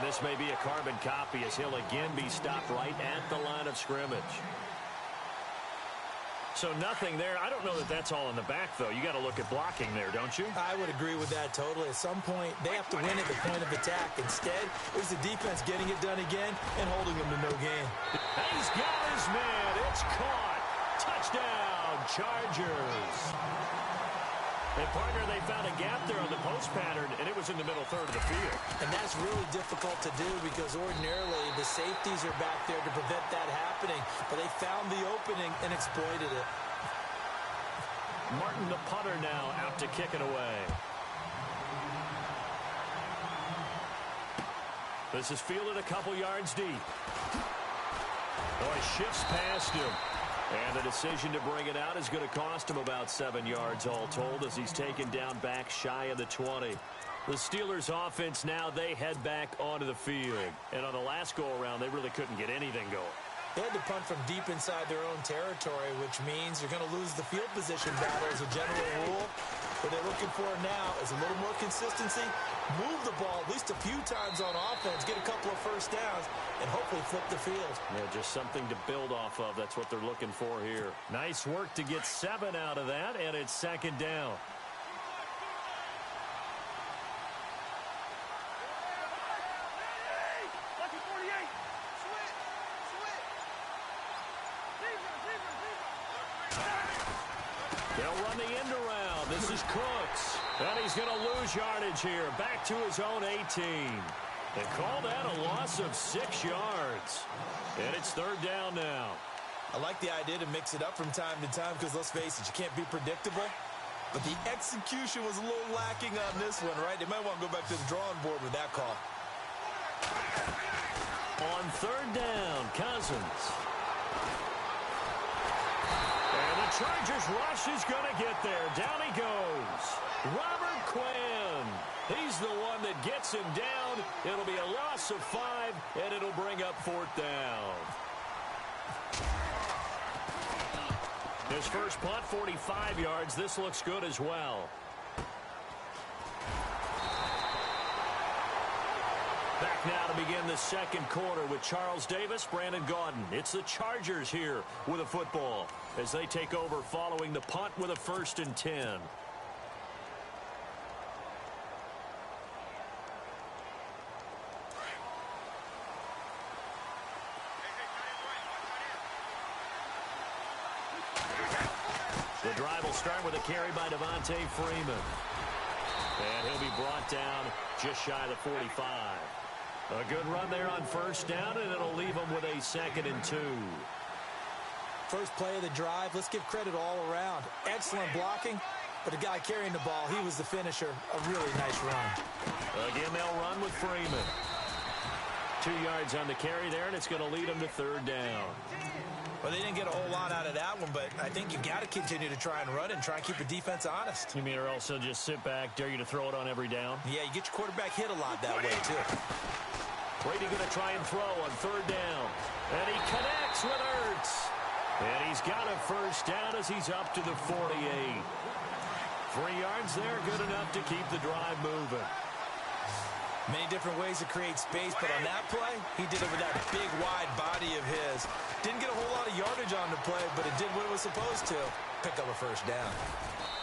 This may be a carbon copy as he'll again be stopped right at the line of scrimmage. So nothing there. I don't know that that's all in the back, though. You got to look at blocking there, don't you? I would agree with that totally. At some point, they have to win at the point of attack. Instead, it was the defense getting it done again and holding them to no gain. He's got his man. It's caught. Touchdown, Chargers. And, partner, they found a gap there on the post pattern, and it was in the middle third of the field. And that's really difficult to do because ordinarily the safeties are back there to prevent that happening. But they found the opening and exploited it. Martin, the punter, now out to kick it away. This is fielded a couple yards deep. Oh, he shifts past him. And the decision to bring it out is going to cost him about 7 yards all told as he's taken down back shy of the 20. The Steelers offense now, they head back onto the field. And on the last go-around, they really couldn't get anything going. They had to punt from deep inside their own territory, which means you're going to lose the field position battle as a general rule. What they're looking for now is a little more consistency, move the ball at least a few times on offense, get a couple of first downs, and hopefully flip the field. Yeah, just something to build off of. That's what they're looking for here. Nice work to get 7 out of that, and it's second down. They'll run the end around. This is Cooks. And he's going to lose yardage here. Back to his own 18. They call that a loss of 6 yards. And it's third down now. I like the idea to mix it up from time to time because, let's face it, you can't be predictable. But the execution was a little lacking on this one, right? They might want to go back to the drawing board with that call. On third down, Cousins. Chargers rush is going to get there. Down he goes. Robert Quinn. He's the one that gets him down. It'll be a loss of 5, and it'll bring up fourth down. His first punt, 45 yards. This looks good as well. Back now to begin the second quarter with Charles Davis, Brandon Gaudin. It's the Chargers here with a football as they take over following the punt with a 1st and 10. The drive will start with a carry by Devontae Freeman. And he'll be brought down just shy of the 45. A good run there on first down, and it'll leave him with a 2nd and 2. First play of the drive, let's give credit all around. Excellent blocking, but the guy carrying the ball, he was the finisher. A really nice run. Again, they'll run with Freeman. 2 yards on the carry there, and it's going to lead him to third down. Well, they didn't get a whole lot out of that one, but I think you got to continue to try and run and try and keep the defense honest. You mean or also just sit back, dare you to throw it on every down? Yeah, you get your quarterback hit a lot that way, too. Brady going to try and throw on third down. And he connects with Ertz. And he's got a first down as he's up to the 48. 3 yards there, good enough to keep the drive moving. Many different ways to create space, but on that play, he did it with that big, wide body of his. Didn't get a whole lot of yardage on the play, but it did what it was supposed to. Pick up a first down.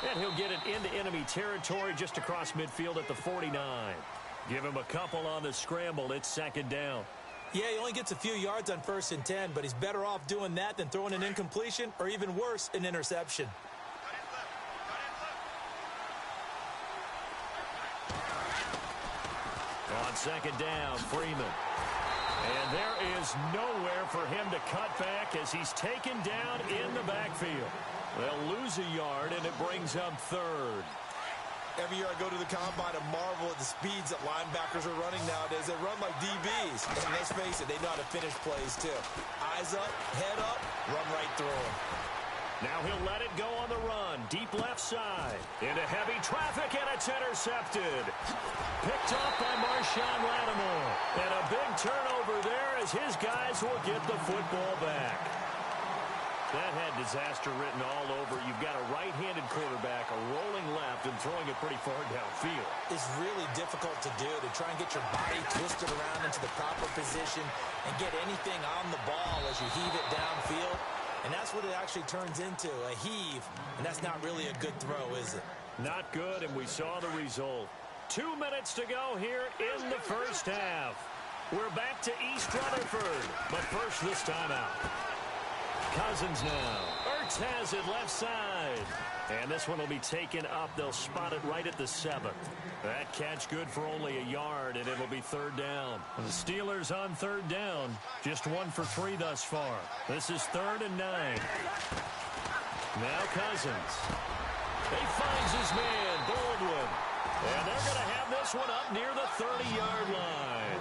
And he'll get it into enemy territory just across midfield at the 49. Give him a couple on the scramble. It's second down. Yeah, he only gets a few yards on 1st and 10, but he's better off doing that than throwing an incompletion or even worse, an interception. On second down, Freeman. And there is nowhere for him to cut back as he's taken down in the backfield. They'll lose a yard, and it brings up third. Every year I go to the combine and marvel at the speeds that linebackers are running nowadays. They run like DBs. And let's face it, they know how to finish plays too. Eyes up, head up, run right through them. Now he'll let it go on the run. Deep left side. Into heavy traffic, and it's intercepted. Picked off by Marshawn Lattimore. And a big turnover there as his guys will get the football back. That had disaster written all over. You've got a right-handed quarterback, a rolling left, and throwing it pretty far downfield. It's really difficult to do, to try and get your body twisted around into the proper position and get anything on the ball as you heave it downfield. And that's what it actually turns into, a heave. And that's not really a good throw, is it? Not good, and we saw the result. 2 minutes to go here in the first half. We're back to East Rutherford, but first this time out. Cousins now. Ertz has it left side. And this one will be taken up. They'll spot it right at the 7. That catch good for only a yard, and it'll be third down. The Steelers on third down. Just 1 for 3 thus far. This is 3rd and 9. Now Cousins. He finds his man, Baldwin. And they're going to have this one up near the 30-yard line.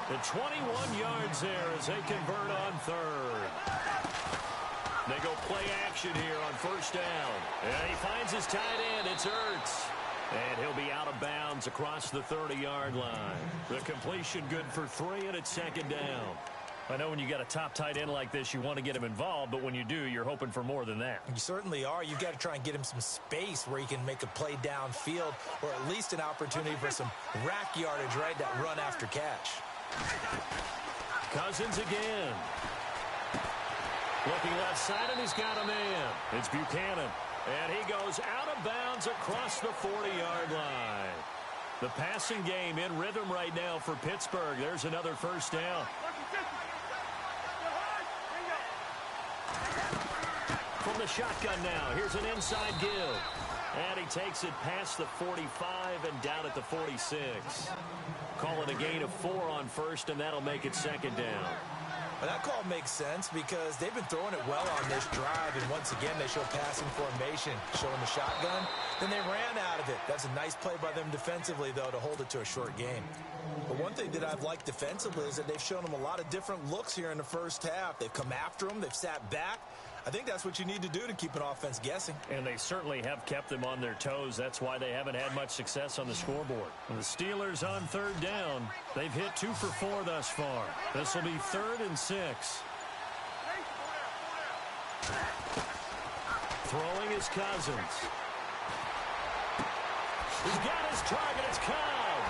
The 21 yards there as they convert on third. They go play action here on first down. And he finds his tight end. It's Ertz. And he'll be out of bounds across the 30-yard line. The completion good for 3, and it's second down. I know when you got a top tight end like this, you want to get him involved, but when you do, you're hoping for more than that. You certainly are. You've got to try and get him some space where he can make a play downfield, or at least an opportunity for some rack yardage, right? That run after catch. Cousins again. Looking left side, and he's got a man. It's Buchanan. And he goes out of bounds across the 40-yard line. The passing game in rhythm right now for Pittsburgh. There's another first down. From the shotgun now, here's an inside give. And he takes it past the 45 and down at the 46. Call it a gain of 4 on first, and that'll make it second down. Well, that call makes sense because they've been throwing it well on this drive, and once again they show passing formation, showing the shotgun. Then they ran out of it. That's a nice play by them defensively, though, to hold it to a short game. But one thing that I've liked defensively is that they've shown them a lot of different looks here in the first half. They've come after them. They've sat back. I think that's what you need to do to keep an offense guessing. And they certainly have kept them on their toes. That's why they haven't had much success on the scoreboard. And the Steelers on third down. They've hit 2 for 4 thus far. This will be 3rd and 6. Throwing is Cousins. He's got his target. It's Cobb.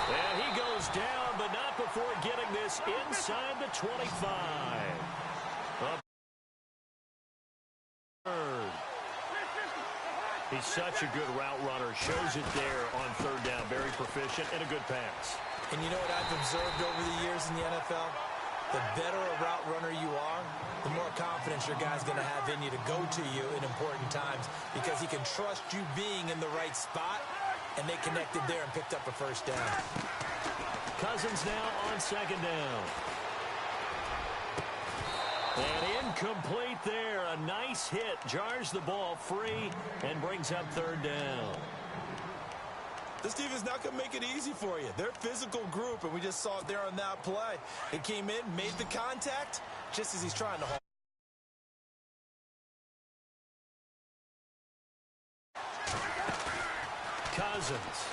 And he goes down, but not before getting this inside the 25. He's such a good route runner. Shows it there on third down. Very proficient and a good pass. And you know what I've observed over the years in the NFL? The better a route runner you are, the more confidence your guy's going to have in you to go to you in important times because he can trust you being in the right spot, and they connected there and picked up a first down. Cousins now on second down. And incomplete there. A nice hit. Jars the ball free and brings up third down. This team is not going to make it easy for you. They're a physical group, and we just saw it there on that play. It came in, made the contact, just as he's trying to hold. Cousins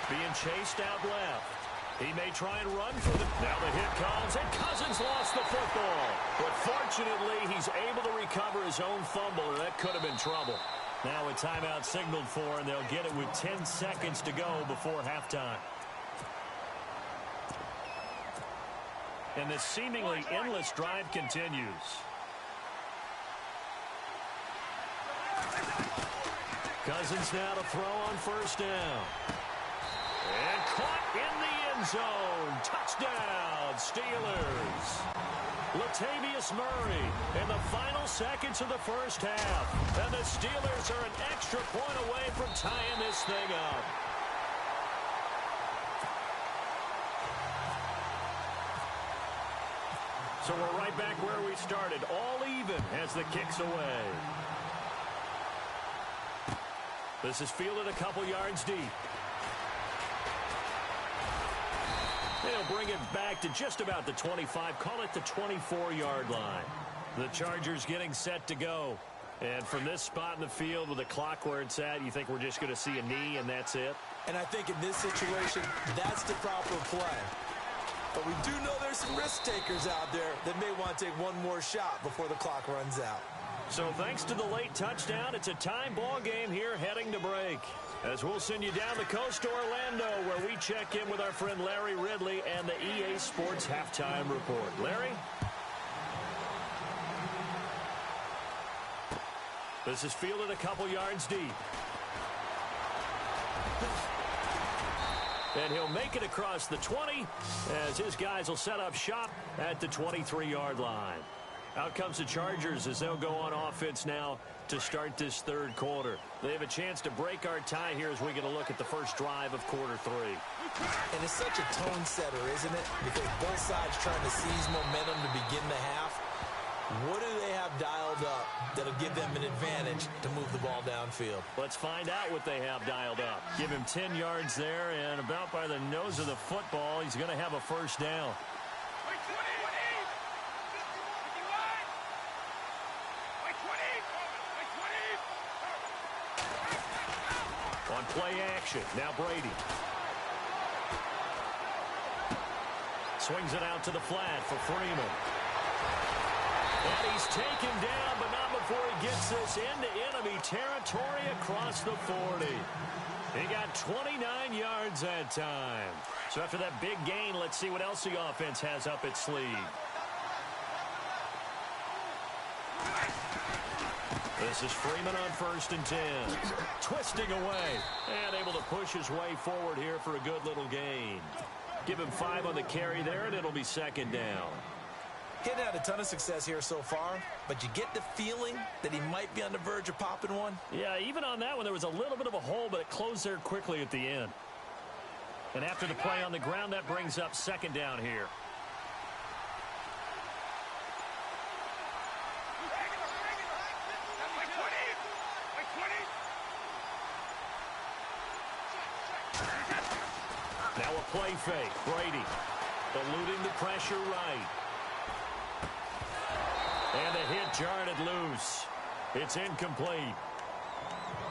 being chased out left. He may try and run for the... Now the hit comes, and Cousins lost the football. But fortunately, he's able to recover his own fumble, or that could have been trouble. Now a timeout signaled for, and they'll get it with 10 seconds to go before halftime. And this seemingly endless drive continues. Cousins now to throw on first down. And caught in the end zone. Touchdown, Steelers. Latavius Murray in the final seconds of the first half. And the Steelers are an extra point away from tying this thing up. So we're right back where we started. All even as the kick's away. This is fielded a couple yards deep. They'll bring it back to just about the 25. Call it the 24-yard line. The Chargers getting set to go. And from this spot in the field with the clock where it's at, you think we're just going to see a knee and that's it? And I think in this situation, that's the proper play. But we do know there's some risk takers out there that may want to take one more shot before the clock runs out. So thanks to the late touchdown, it's a time ball game here heading to break. As we'll send you down the coast to Orlando, where we check in with our friend Larry Ridley and the EA Sports Halftime Report. Larry? This is fielded a couple yards deep. And he'll make it across the 20 as his guys will set up shop at the 23-yard line. Out comes the Chargers as they'll go on offense now to start this third quarter. They have a chance to break our tie here as we get a look at the first drive of quarter three. And it's such a tone setter, isn't it? Because both sides trying to seize momentum to begin the half. What do they have dialed up that'll give them an advantage to move the ball downfield? Let's find out what they have dialed up. Give him 10 yards there, and about by the nose of the football, he's going to have a first down. On play action, now Brady. Swings it out to the flat for Freeman. And he's taken down, but not before he gets this into enemy territory across the 40. He got 29 yards that time. So after that big gain, let's see what else the offense has up its sleeve. This is Freeman on 1st and 10. Twisting away. And able to push his way forward here for a good little gain. Give him 5 on the carry there, and it'll be second down. He hadn't had a ton of success here so far, but you get the feeling that he might be on the verge of popping one. Yeah, even on that one, there was a little bit of a hole, but it closed there quickly at the end. And after the play on the ground, that brings up second down here. Now a play fake. Brady eluding the pressure right. And the hit jarred it loose. It's incomplete.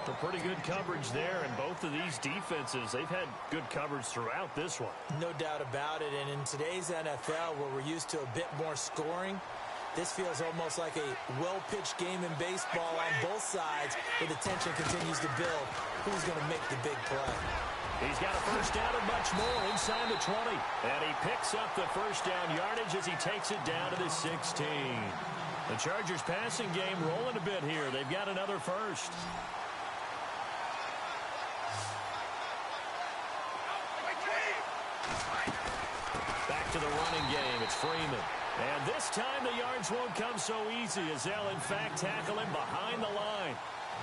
A pretty good coverage there, and both of these defenses, they've had good coverage throughout this one. No doubt about it, and in today's NFL, where we're used to a bit more scoring, this feels almost like a well-pitched game in baseball on both sides, where the tension continues to build. Who's going to make the big play? He's got a first down and much more inside the 20. And he picks up the first down yardage as he takes it down to the 16. The Chargers passing game rolling a bit here. They've got another first. Back to the running game. It's Freeman. And this time the yards won't come so easy as they'll in fact tackle him behind the line.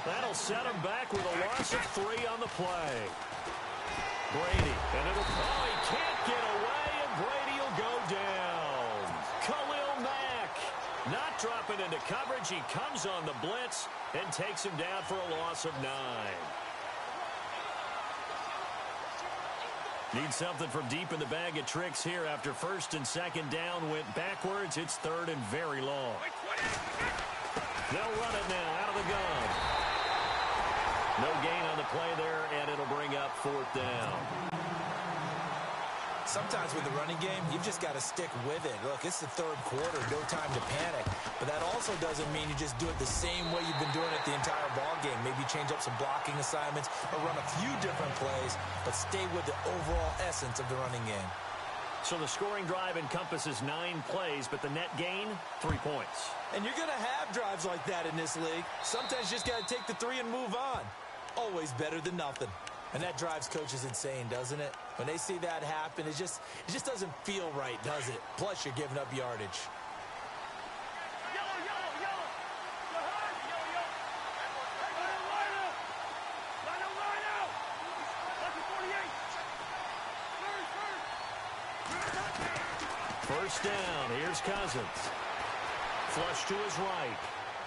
That'll set him back with a loss of 3 on the play. Brady, and it'll, oh, he can't get away, and Brady will go down. Khalil Mack not dropping into coverage. He comes on the blitz and takes him down for a loss of 9. Need something from deep in the bag of tricks here after first and second down went backwards. It's third and very long. They'll run it now out of the gun. No gain on the play there, and it'll bring up 4th down. Sometimes with the running game, you've just got to stick with it. Look, it's the third quarter, no time to panic. But that also doesn't mean you just do it the same way you've been doing it the entire ball game. Maybe change up some blocking assignments or run a few different plays, but stay with the overall essence of the running game. So the scoring drive encompasses 9 plays, but the net gain, 3 points. And you're going to have drives like that in this league. Sometimes you just got to take the 3 and move on. Always better than nothing. And that drives coaches insane, doesn't it? When they see that happen, it just doesn't feel right, does it? Plus, you're giving up yardage. First down. Here's Cousins. Flush to his right.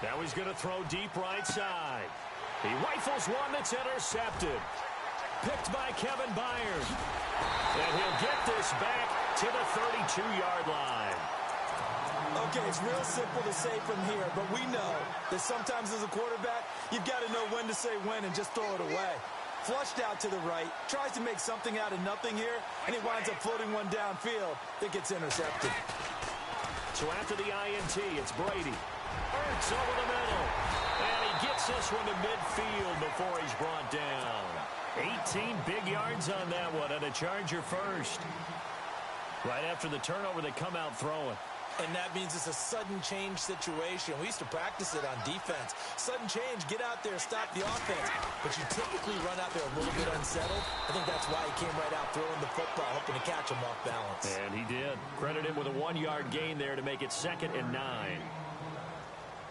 Now he's going to throw deep right side. He rifles one that's intercepted. Picked by Kevin Byard. And he'll get this back to the 32-yard line. Okay, it's real simple to say from here, but we know that sometimes as a quarterback, you've got to know when to say when and just throw it away. Flushed out to the right, tries to make something out of nothing here, and he winds up floating one downfield that gets intercepted. So after the INT, it's Brady. Hurts over the middle. And he gets this one to midfield before he's brought down. 18 big yards on that one, and a Charger first. Right after the turnover, they come out throwing. And that means it's a sudden change situation. We used to practice it on defense. Sudden change, get out there, stop the offense. But you typically run out there a little bit unsettled. I think that's why he came right out throwing the football, hoping to catch him off balance. And he did. Credit him with a 1-yard gain there to make it 2nd and 9.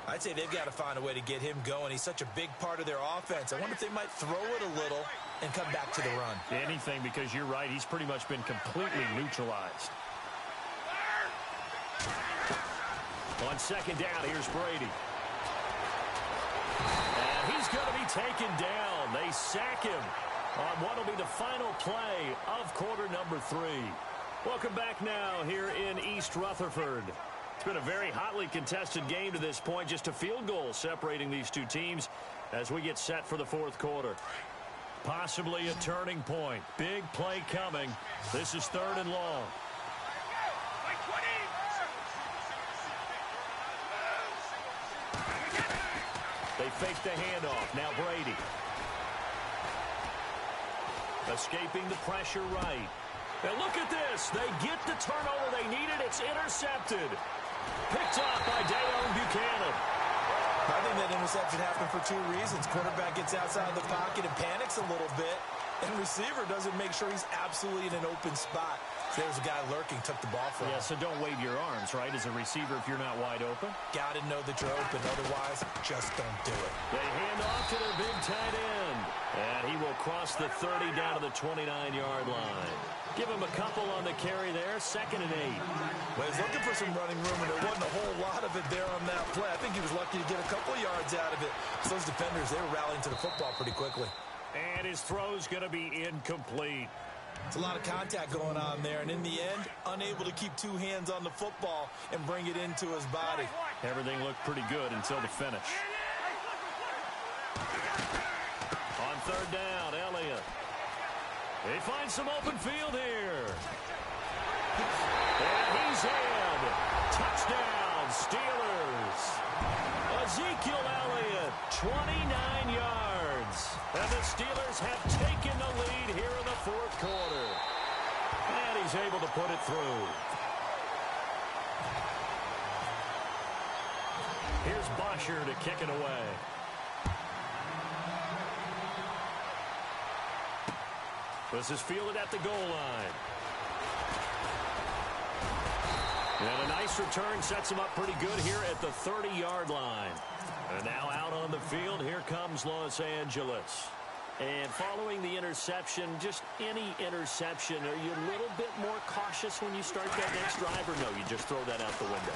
I'd say they've got to find a way to get him going. He's such a big part of their offense. I wonder if they might throw it a little and come back to the run. Anything, because you're right. He's pretty much been completely neutralized. On 2nd down, here's Brady. And he's going to be taken down. They sack him on what will be the final play of quarter number 3. Welcome back now here in East Rutherford. It's been a very hotly contested game to this point. Just a field goal separating these two teams as we get set for the 4th quarter. Possibly a turning point. Big play coming. This is 3rd and long. They fake the handoff. Now Brady. Escaping the pressure right. And look at this. They get the turnover they needed. It's intercepted. Picked off by Dayon Buchanan. I think that interception happened for 2 reasons. Quarterback gets outside the pocket and panics a little bit. And receiver doesn't make sure he's absolutely in an open spot. So there's a guy lurking, took the ball from him. Yeah, so don't wave your arms, right, as a receiver if you're not wide open. Got to know that you're open. Otherwise, just don't do it. They hand off to their big tight end. And he will cross the 30 down to the 29-yard line. Give him a couple on the carry there. 2nd and 8. Well, he's looking for some running room, and there wasn't a whole lot of it there on that play. I think he was lucky to get a couple yards out of it. So those defenders, they were rallying to the football pretty quickly. And his throw's going to be incomplete. It's a lot of contact going on there, and in the end, unable to keep 2 hands on the football and bring it into his body. Everything looked pretty good until the finish. On 3rd down, Elliott. They find some open field here. And he's in. Touchdown, Steelers. Ezekiel Elliott, 29 yards. And the Steelers have taken the lead here in the 4th quarter. And he's able to put it through. Here's Bosher to kick it away. This is fielded at the goal line. And a nice return sets him up pretty good here at the 30-yard line. And now out on the field, here comes Los Angeles. And following the interception, just any interception, are you a little bit more cautious when you start that next drive, or no, you just throw that out the window?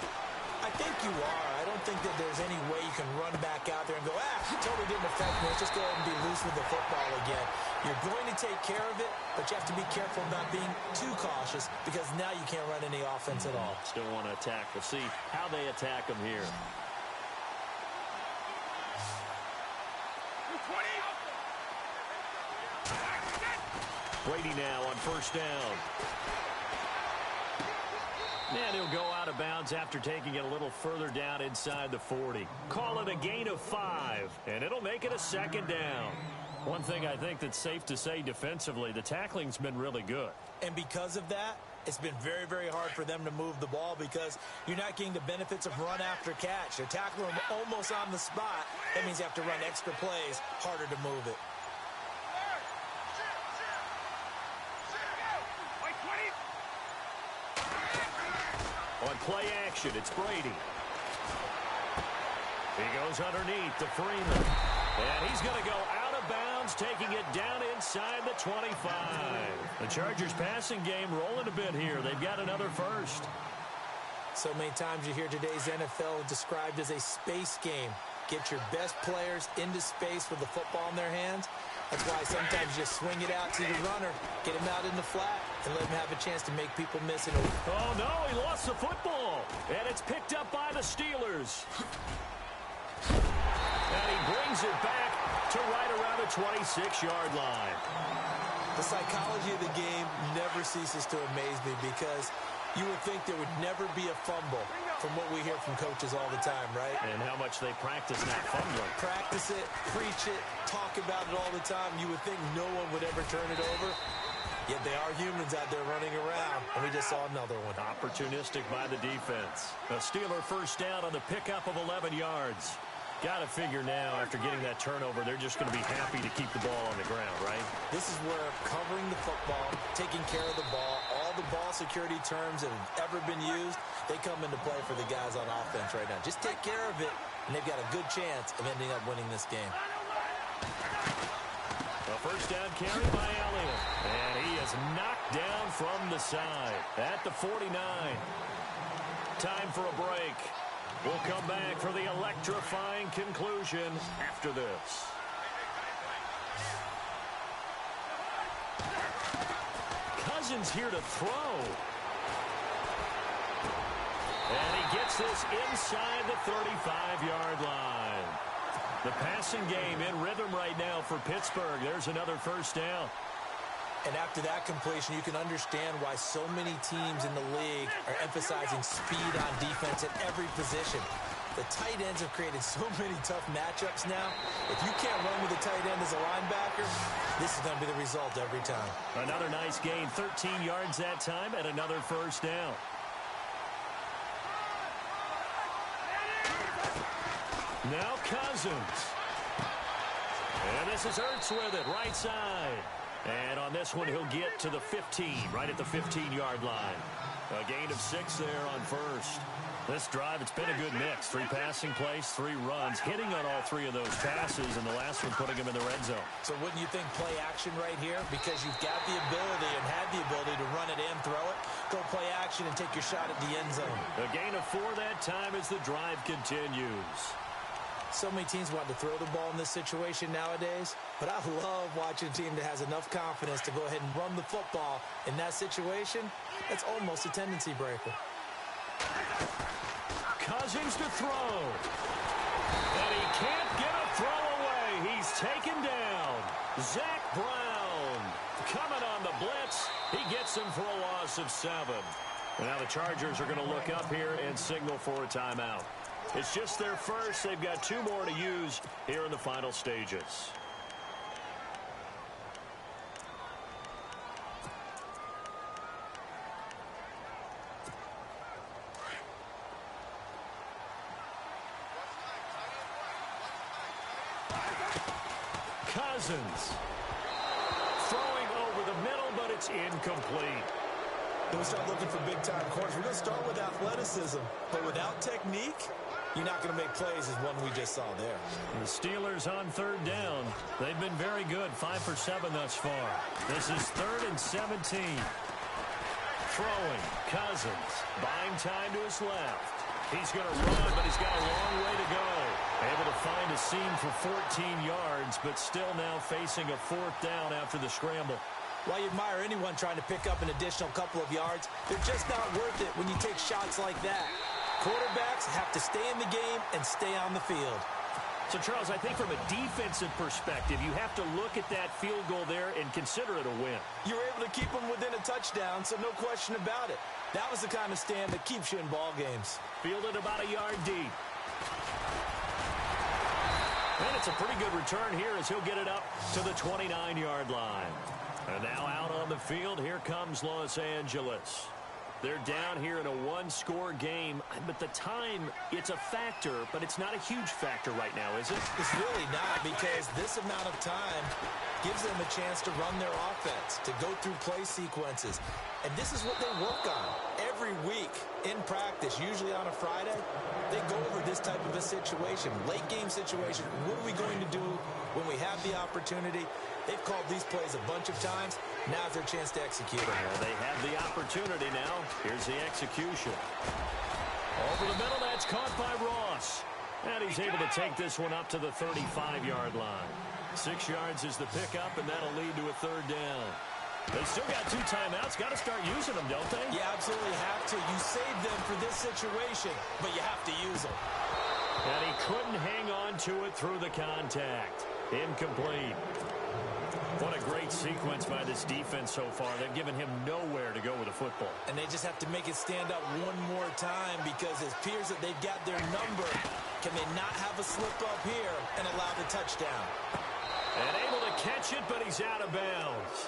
I think you are. I don't think that there's any way you can run back out there and go, totally didn't affect me. Let's just go ahead and be loose with the football again. You're going to take care of it, but you have to be careful about being too cautious because now you can't run any offense at all. Still want to attack. We'll see how they attack them here. Brady now on 1st down. And he'll go out of bounds after taking it a little further down inside the 40. Call it a gain of 5, and it'll make it a 2nd down. One thing I think that's safe to say defensively, the tackling's been really good. And because of that, it's been very, very hard for them to move the ball because you're not getting the benefits of run after catch. They're tackling them almost on the spot. That means you have to run extra plays, harder to move it. On play action, it's Brady. He goes underneath to Freeman. And he's going to go out of bounds, taking it down inside the 25. The Chargers passing game rolling a bit here. They've got another first. So many times you hear today's NFL described as a space game. Get your best players into space with the football in their hands. That's why sometimes you just swing it out to the runner, get him out in the flat, and let him have a chance to make people miss it. Oh, no, he lost the football. And it's picked up by the Steelers. And he brings it back to right around the 26-yard line. The psychology of the game never ceases to amaze me because you would think there would never be a fumble from what we hear from coaches all the time, right? And how much they practice not fumbling. Practice it, preach it, talk about it all the time. You would think no one would ever turn it over. Yet they are humans out there running around, and we just saw another one. Opportunistic by the defense. A Steeler first down on the pickup of 11 yards. Got to figure now, after getting that turnover, they're just going to be happy to keep the ball on the ground, right? This is where covering the football, taking care of the ball, all the ball security terms that have ever been used, they come into play for the guys on offense right now. Just take care of it, and they've got a good chance of ending up winning this game. A first down carry by Elliott. And he is knocked down from the side at the 49. Time for a break. We'll come back for the electrifying conclusion after this. Cousins here to throw. And he gets this inside the 35-yard line. The passing game in rhythm right now for Pittsburgh. There's another first down. And after that completion, you can understand why so many teams in the league are emphasizing speed on defense at every position. The tight ends have created so many tough matchups now. If you can't run with a tight end as a linebacker, this is going to be the result every time. Another nice gain, 13 yards that time, and another first down. Now Cousins. And this is Ertz with it, right side. And on this one, he'll get to the 15, right at the 15-yard line. A gain of 6 there on first. This drive, it's been a good mix. 3 passing plays, 3 runs, hitting on all 3 of those passes, and the last one putting him in the red zone. So wouldn't you think play action right here? Because you've got the ability and had the ability to run it and throw it. Go play action and take your shot at the end zone. A gain of 4 that time as the drive continues. So many teams want to throw the ball in this situation nowadays, but I love watching a team that has enough confidence to go ahead and run the football in that situation. That's almost a tendency breaker. Cousins to throw. And he can't get a throw away. He's taken down. Zach Brown coming on the blitz. He gets him for a loss of 7. And now the Chargers are going to look up here and signal for a timeout. It's just their first. They've got 2 more to use here in the final stages. Cousins throwing over the middle, but it's incomplete. When we start looking for big-time corners, we're going to start with athleticism, but without technique, you're not going to make plays as one we just saw there. The Steelers on 3rd down. They've been very good, 5 for 7 thus far. This is 3rd and 17. Throwing, Cousins, buying time to his left. He's going to run, but he's got a long way to go. Able to find a seam for 14 yards, but still now facing a 4th down after the scramble. While you admire anyone trying to pick up an additional couple of yards, they're just not worth it when you take shots like that. Quarterbacks have to stay in the game and stay on the field. So, Charles, I think from a defensive perspective, you have to look at that field goal there and consider it a win. You were able to keep them within a touchdown, so no question about it. That was the kind of stand that keeps you in ball games. Fielded about a yard deep. And it's a pretty good return here as he'll get it up to the 29-yard line. And now out on the field, here comes Los Angeles. They're down here in a 1-score game, but the time, it's a factor, but it's not a huge factor right now, is it? It's really not, because this amount of time gives them a chance to run their offense, to go through play sequences. And this is what they work on every week in practice, usually on a Friday. They go over this type of a situation, late game situation. What are we going to do when we have the opportunity? They've called these plays a bunch of times. Now's their chance to execute them. Well, they have the opportunity now. Here's the execution. Over the middle, that's caught by Ross. And he's able to take this one up to the 35-yard line. 6 yards is the pickup, and that'll lead to a 3rd down. They still got 2 timeouts. Got to start using them, don't they? You absolutely have to. You save them for this situation, but you have to use them. And he couldn't hang on to it through the contact. Incomplete. What a great sequence by this defense so far. They've given him nowhere to go with the football. And they just have to make it stand up one more time because it appears that they've got their number. Can they not have a slip up here and allow the touchdown? And able to catch it, but he's out of bounds.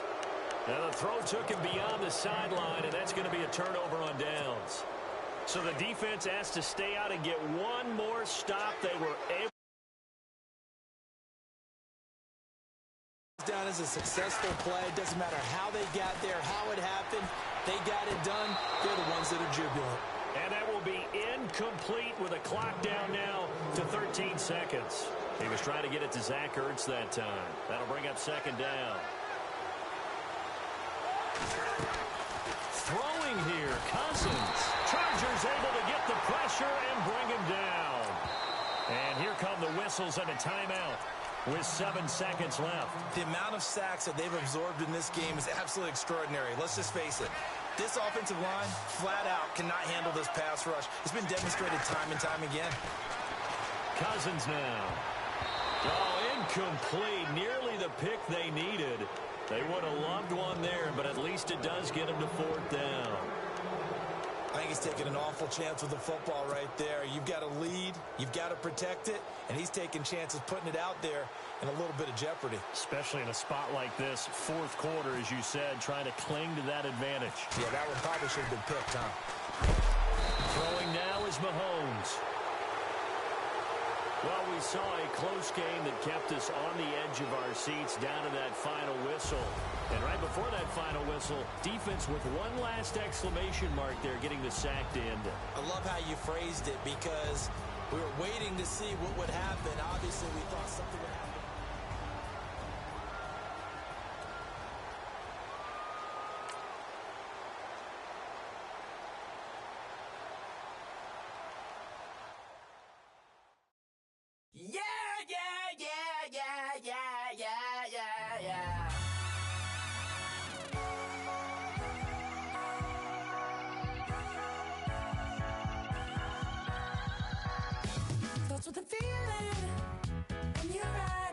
Now the throw took him beyond the sideline, and that's going to be a turnover on downs. So the defense has to stay out and get one more stop. They were able. Down as a successful play. It doesn't matter how they got there, how it happened. They got it done. They're the ones that are jubilant. And that will be incomplete with a clock down now to 13 seconds. He was trying to get it to Zach Ertz that time. That'll bring up second down. Throwing here, Cousins. Chargers able to get the pressure and bring him down. And here come the whistles and a timeout with 7 seconds left. The amount of sacks that they've absorbed in this game is absolutely extraordinary. Let's just face it. This offensive line, flat out, cannot handle this pass rush. It's been demonstrated time and time again. Cousins now. Oh, incomplete. Nearly the pick they needed. They would have loved one there, but at least it does get them to fourth down. I think he's taking an awful chance with the football right there. You've got to lead, you've got to protect it, and he's taking chances putting it out there in a little bit of jeopardy. Especially in a spot like this, fourth quarter, as you said, trying to cling to that advantage. Yeah, that one probably should have been picked, huh? Throwing now is Mahomes. Well, we saw a close game that kept us on the edge of our seats down to that final whistle. And right before that final whistle, defense with one last exclamation mark there, getting the sack to end it. I love how you phrased it because we were waiting to see what would happen. Obviously, we thought something would happen. Starts with a feeling in your eyes.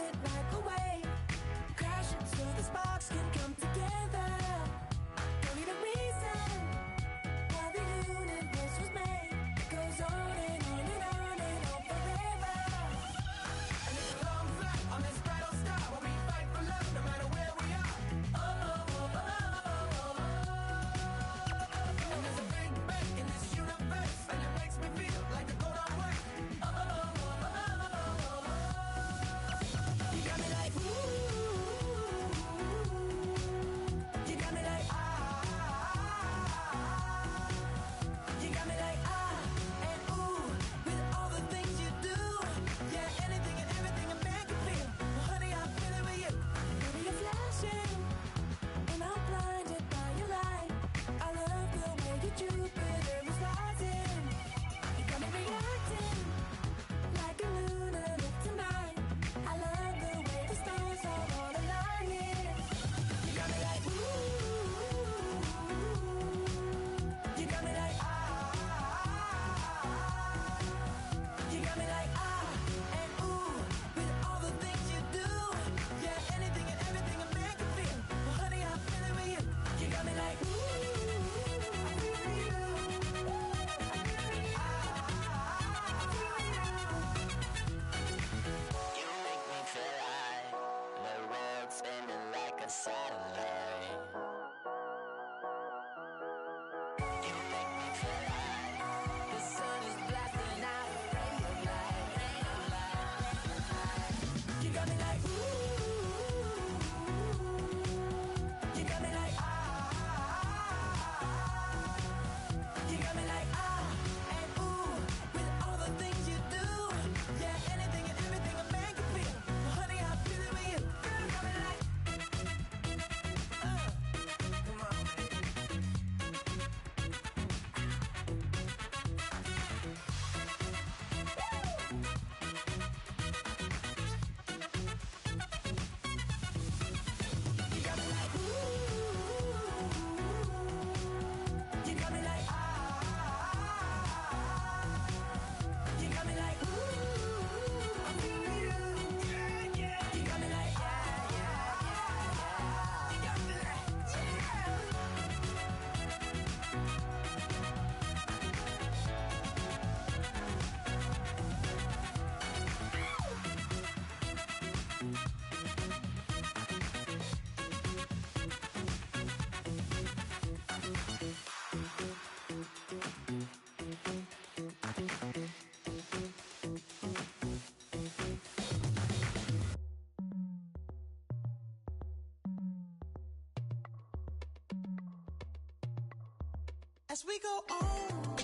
As we go on,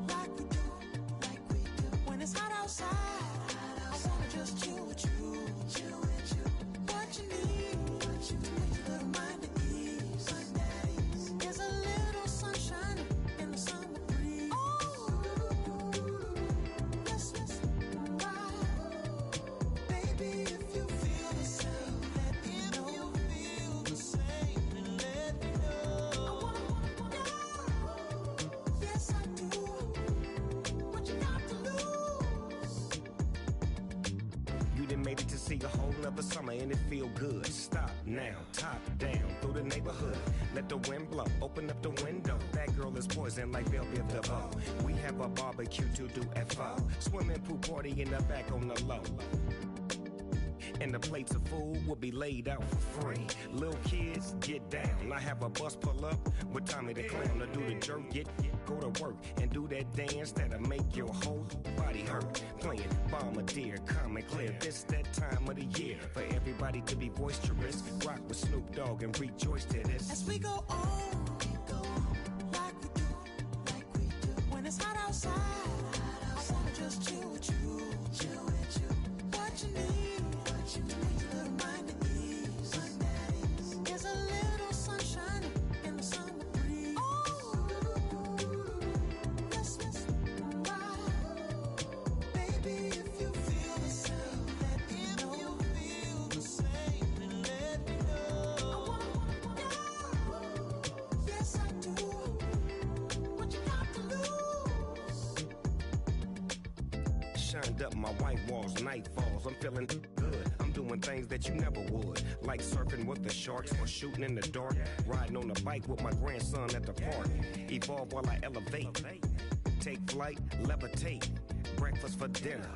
like we do, when it's hot outside, I wanna just chill with you. What you need, to make your little mind at ease. There's a little sunshine in the summer breeze. Yes, right. Baby, if you feel the same, let me know. If you feel the same, then let me know. Yes, I do. What you got to lose? You done made it to see a whole nother summer and it feel good. Stop now, top down through the neighborhood. Let the wind blow, open up the window. That girl is poison like Velvet DeVoe. We have a barbecue to do at 4. Swimming pool party in the back on the low. And the plates of food will be laid out for free. Little kids, get down. I have a bus pull up with Tommy the Clown to do the jerk. Go to work and do that dance that'll make your whole body hurt. Playing Bombardier, calm and clear. This that time of the year for everybody to be boisterous. Rock with Snoop Dogg and rejoice to this. As we go on, like we do, when it's hot outside, I wanna just chill with you. What you need, to make your little mind at ease. There's a little sunshine in the summer breeze. Yes, right. Baby, if you feel the same, let me know. If you feel the same, then let me know. Yes, I do. What you got to lose? Shined up my white walls, night falls. I'm feeling good. I'm doing things that you never would, like surfing with the sharks or shooting in the dark. Riding on a bike with my grandson at the park. Evolve while I elevate. Take flight, levitate. Breakfast for dinner.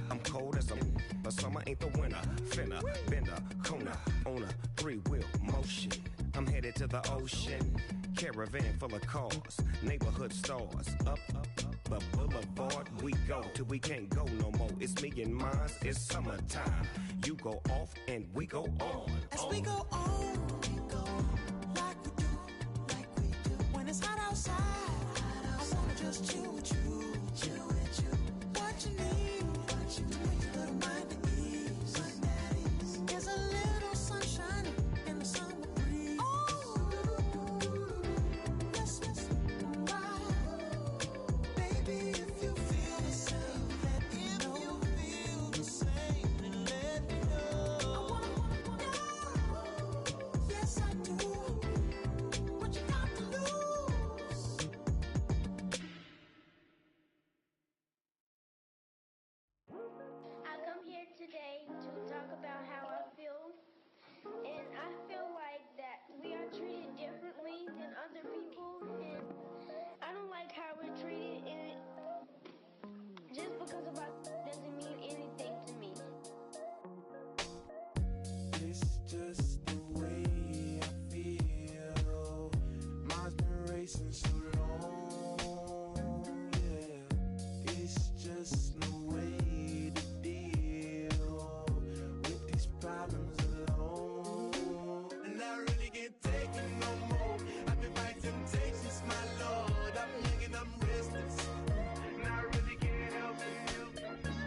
I'm cold as a summer ain't the winter. Finna, bender, Kona, on a 3-wheel motion. I'm headed to the ocean. Caravan full of cars, neighborhood stars. Up the boulevard we go till we can't go no more. It's me and mine, it's summertime. You go off and we go on. As we go on, like we do, when it's hot outside, I wanna just chill with you. What you need, to make your little mind at ease. There's a little sunshine in the summer breeze. Yes, right. Baby, if you feel the same, let me know. If you feel the same, then let me know. Yes, I do. What you got to lose? I come here today to talk about how I feel, and I feel like that we are treated differently than other people, and I don't like how we're treated, and just because of our doesn't mean anything to me. It's just the way I feel. Mine's been racing so long, yeah. It's just no way to deal with these problems alone. And I really can't take it no more. I've been fighting temptations, my Lord. I'm young and I'm restless, and I really can't help it.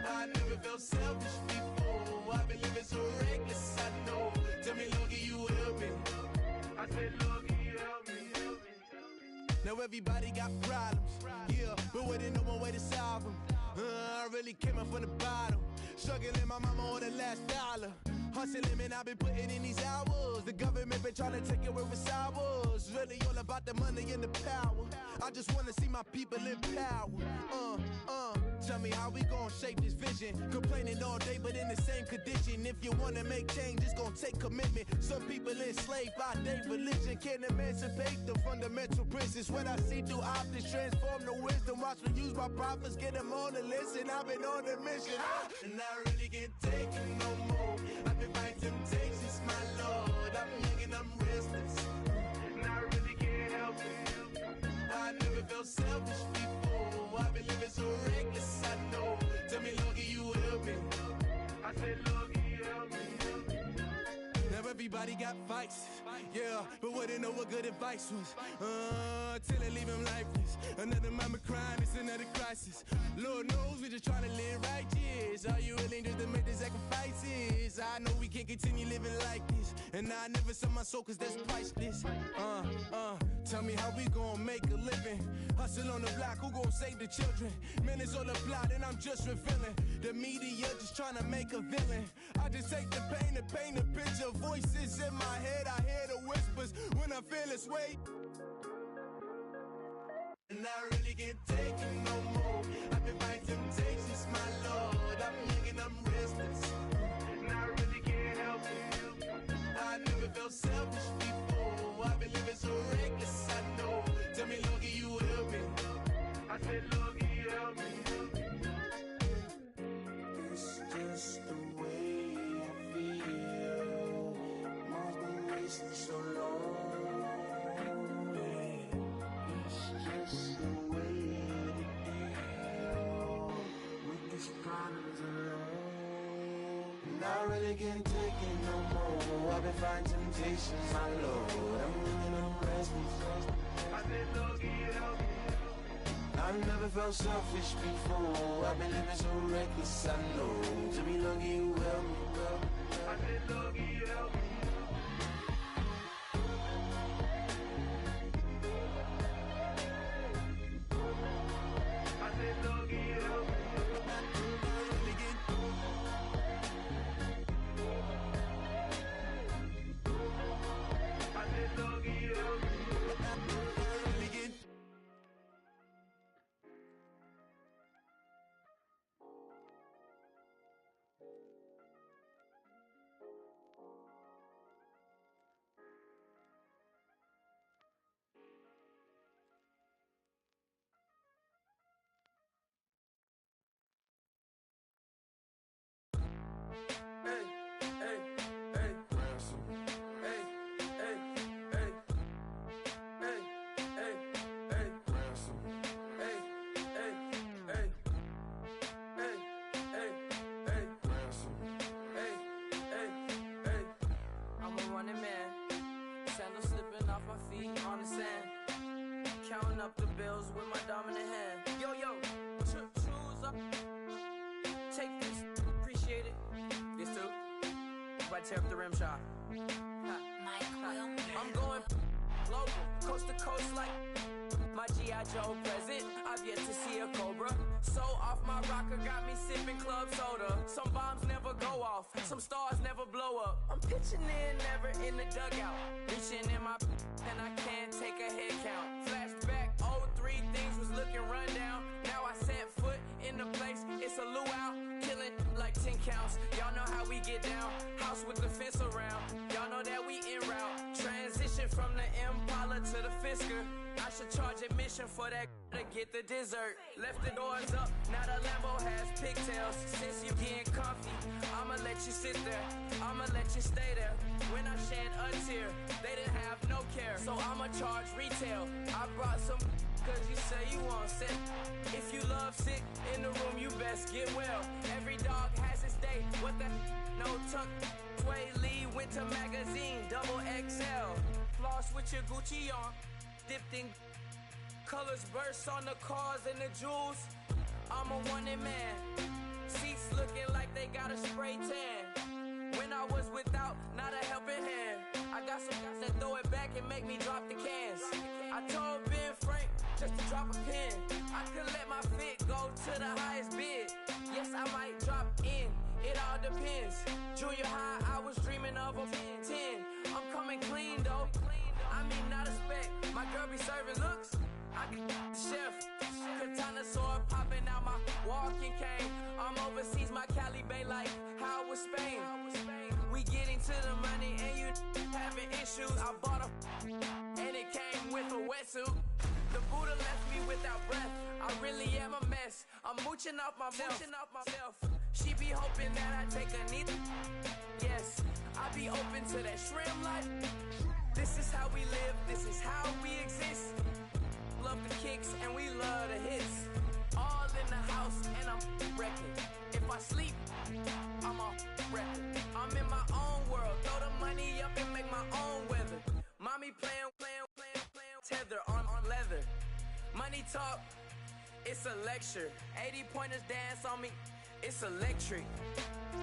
I never felt selfish before. I've been living so reckless, I know. Tell me, Lord, can you help me? I said, Lord, can you help me? Now everybody got problems, yeah, but waiting no one way to solve them. I really came up from the bottom, struggling my mama on the last dollar. Hustling, man, I've been putting in these hours. The government been trying to take away what's ours. Really all about the money and the power. I just wanna see my people in power. Tell me how we gon' shape this vision. Complaining all day, but in the same condition. If you wanna make change, it's gon' take commitment. Some people enslaved by their religion can't emancipate the fundamental principles. What I see through optics transform the wisdom. Watch me use my prophets, get them on the list, and I've been on a mission. And I really can't take it no more. I've been fighting temptations, my Lord. I'm young and I'm restless, and I really can't help it. I never felt selfish before. I've been living so reckless, I know. Tell me, Lord, can you help me? I said, Lord, can you help me? Now everybody got fights, Yeah, but wouldn't know what good advice was. Till it leave him lifeless. Another mama crime, it's another crisis. Lord knows we just trying to live righteous. Are you willing just to make the sacrifices? I know we can't continue living like this. And I never sell my soul cause that's priceless. Tell me how we gon' make a living. Hustle on the block, who gon' save the children? Man, it's all a plot and I'm just revealing. The media just trying to make a villain. I just take the pain and paint a picture. Voices in my head, I hear the whispers when I feel this way. And I really can't take it no more. I've been fighting temptations, my Lord. I'm young and I'm restless. And I really can't help it. I never felt selfish before. I've been living so reckless, I know. Tell me, Lord, can you help me? I said, Lord, can you help me? It's just the way I feel. Mine's been racing so long. It's just the way to deal with these problems alone. And I really can't take it no more. I've been fighting temptations, my Lord. I'm living on restless. I said, Lord, can you help me? I've never felt selfish before. I've been living so reckless, I know. To me, Lord, can you help me? I said, Lord, can you help me? I said, Lord, can you help me? I said, Lord, can you help me? Counting up the bills with my dominant hand. Yo, choose up. Take this, appreciate it. This too. Right, tear up the rim shot. I'm going global, coast to coast like my G.I. Joe present. I've yet to see a Cobra. So off my rocker got me sipping club soda. Some bombs never go off, some stars never blow up. I'm pitching in, never in the dugout. Reaching in my and I can't take a head count. Flashback, 03, things was looking run down. Now I set foot in the place, it's a luau. Killing like 10 counts, y'all know how we get down. House with the fence around, y'all know that we en route. Transition from the Impala to the Fisker. I should charge admission for that to get the dessert. Left the doors up, now the Lambo has pigtails. Since you getting comfy, I'ma let you sit there, I'ma let you stay there. When I shed a tear, they didn't have no care. So I'ma charge retail. I brought some cause you say you want sick. If you love sick in the room, you best get well. Every dog has its day, what the no tuck. Sway Lee, Winter Magazine, double XL. Floss with your Gucci on, dipped in colors, bursts on the cars and the jewels. I'm a wanted man. Seats looking like they got a spray tan. When I was without, not a helping hand. I got some guys that throw it back and make me drop the cans. I told Ben Frank just to drop a pin. I could let my fit go to the highest bid. Yes, I might drop in, it all depends. Junior high, I was dreaming of a 10. I'm coming clean though, I mean not a spec. My girl be serving looks, I can the chef. Katana sword popping out my walking cane. I'm overseas, my Cali Bay like how was Spain. We getting to the money and you having issues. I bought a and it came with a wetsuit. The Buddha left me without breath. I really am a mess. I'm mooching off myself. She be hoping that I take a knee. Yes, I be open to that shrimp life. This is how we live, this is how we exist. Love the kicks and we love the hits. All in the house and I'm wrecking. If I sleep, I'm off record. I'm in my own world, throw the money up and make my own weather. Money talk, it's a lecture. 80-pointers dance on me, it's electric.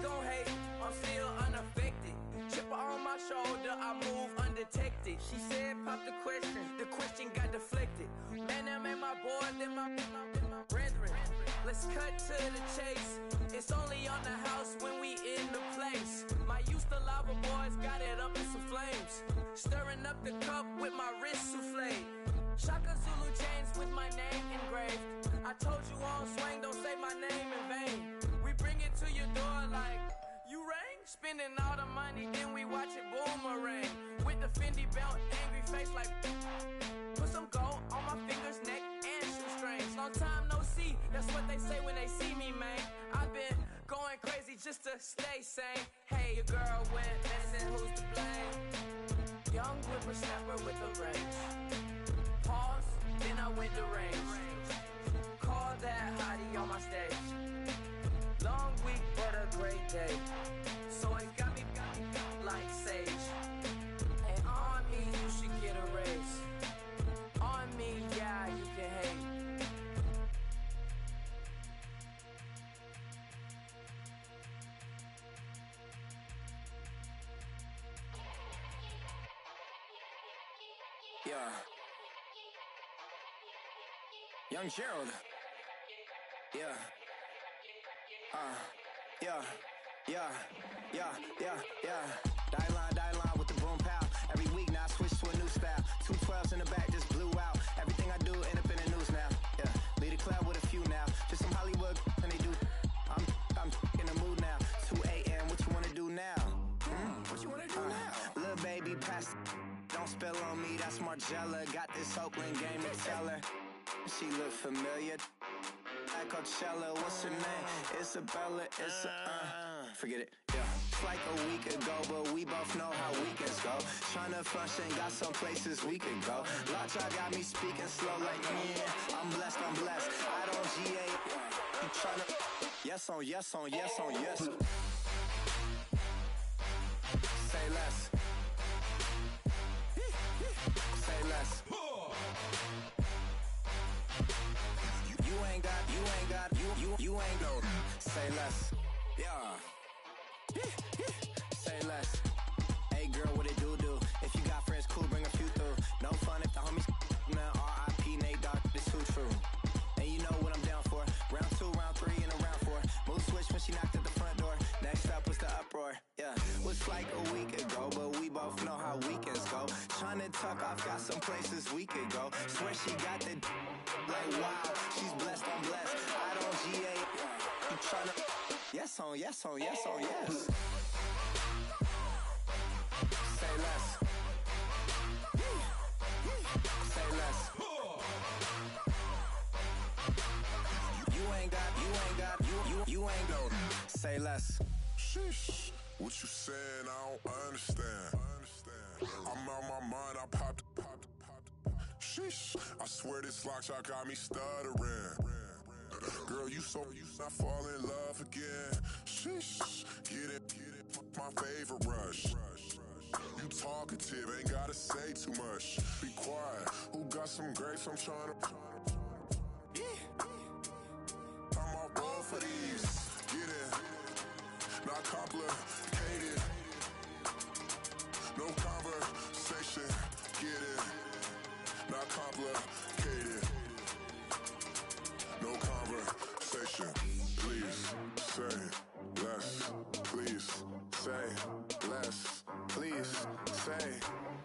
Don't hate, I'm still unaffected. Chipper on my shoulder, I move undetected. She said, pop the question got deflected. Man, that made my boy, then my brethren. Let's cut to the chase. It's only on the house when we in the place. My used to lava boys got it up in some flames. Stirring up the cup with my wrist souffle. Shaka Zulu chains with my name engraved. I told you on swing, don't say my name in vain. We bring it to your door like, you rang? Spending all the money, then we watch it boomerang. With the Fendi belt, angry face like, put some gold on my fingers, neck, and shoestrings. Long time no see, that's what they say when they see me, man. I've been going crazy just to stay sane. Hey, your girl went missing, who's to blame? Young whippersnapper with the range. Pause, then I went to range. Call that hottie on my stage. Long week, but a great day. So it got me like sage. And on me, you should get a raise. On me, yeah, you can hate. Yeah. Young Gerald. Yeah. Die line with the boom pow. Every week now I switch to a new style. 212s in the back just blew out. Everything I do end up in the news now. Yeah. Lead a club with a few now. Just some Hollywood and they do. I'm in the mood now. 2 a.m. What you wanna do now? What you wanna do now? Little baby pass. Don't spill on me. That's Marcella. Got this Oakland game to tell her. She look familiar. At Coachella, what's her name? Isabella, forget it, yeah. It's like a week ago, but we both know how weekends go. Tryna function, got some places we could go. Lot y'all got me speaking slow like, yeah, I'm blessed. I don't GA, you tryna, yes on yes. Say less. Say less. You ain't no. Say less. Yeah. Say less. Hey girl, what it do? If you got friends, cool, bring a few through. No fun if the homies now R.I.P. Nate Dogg, it's too true. And you know what I'm down for. Round 2, round 3, and a round 4. Mood switch when she knocked at the front door. Next up was the uproar. Yeah, was like a week ago, but we both know how weekends go. Tryna tuck off, got some places we could go. Swear she got the like wow, she's blessed, I'm blessed. I don't GA. You tryna yes on yes. Say less. Say less. You ain't go. Say less. Sheesh, what you saying? I don't understand. I'm out my mind. I popped. Sheesh, I swear this lockshot got me stuttering. Girl, you not fall in love again. Sheesh, get it, my favorite rush. You talkative, ain't gotta say too much. Be quiet, who got some grapes? I'm tryna. I'm off both for these. Get it, not complicated. No conversation, get it. Not complicated. No conversation. Please say less. Please say less. Please say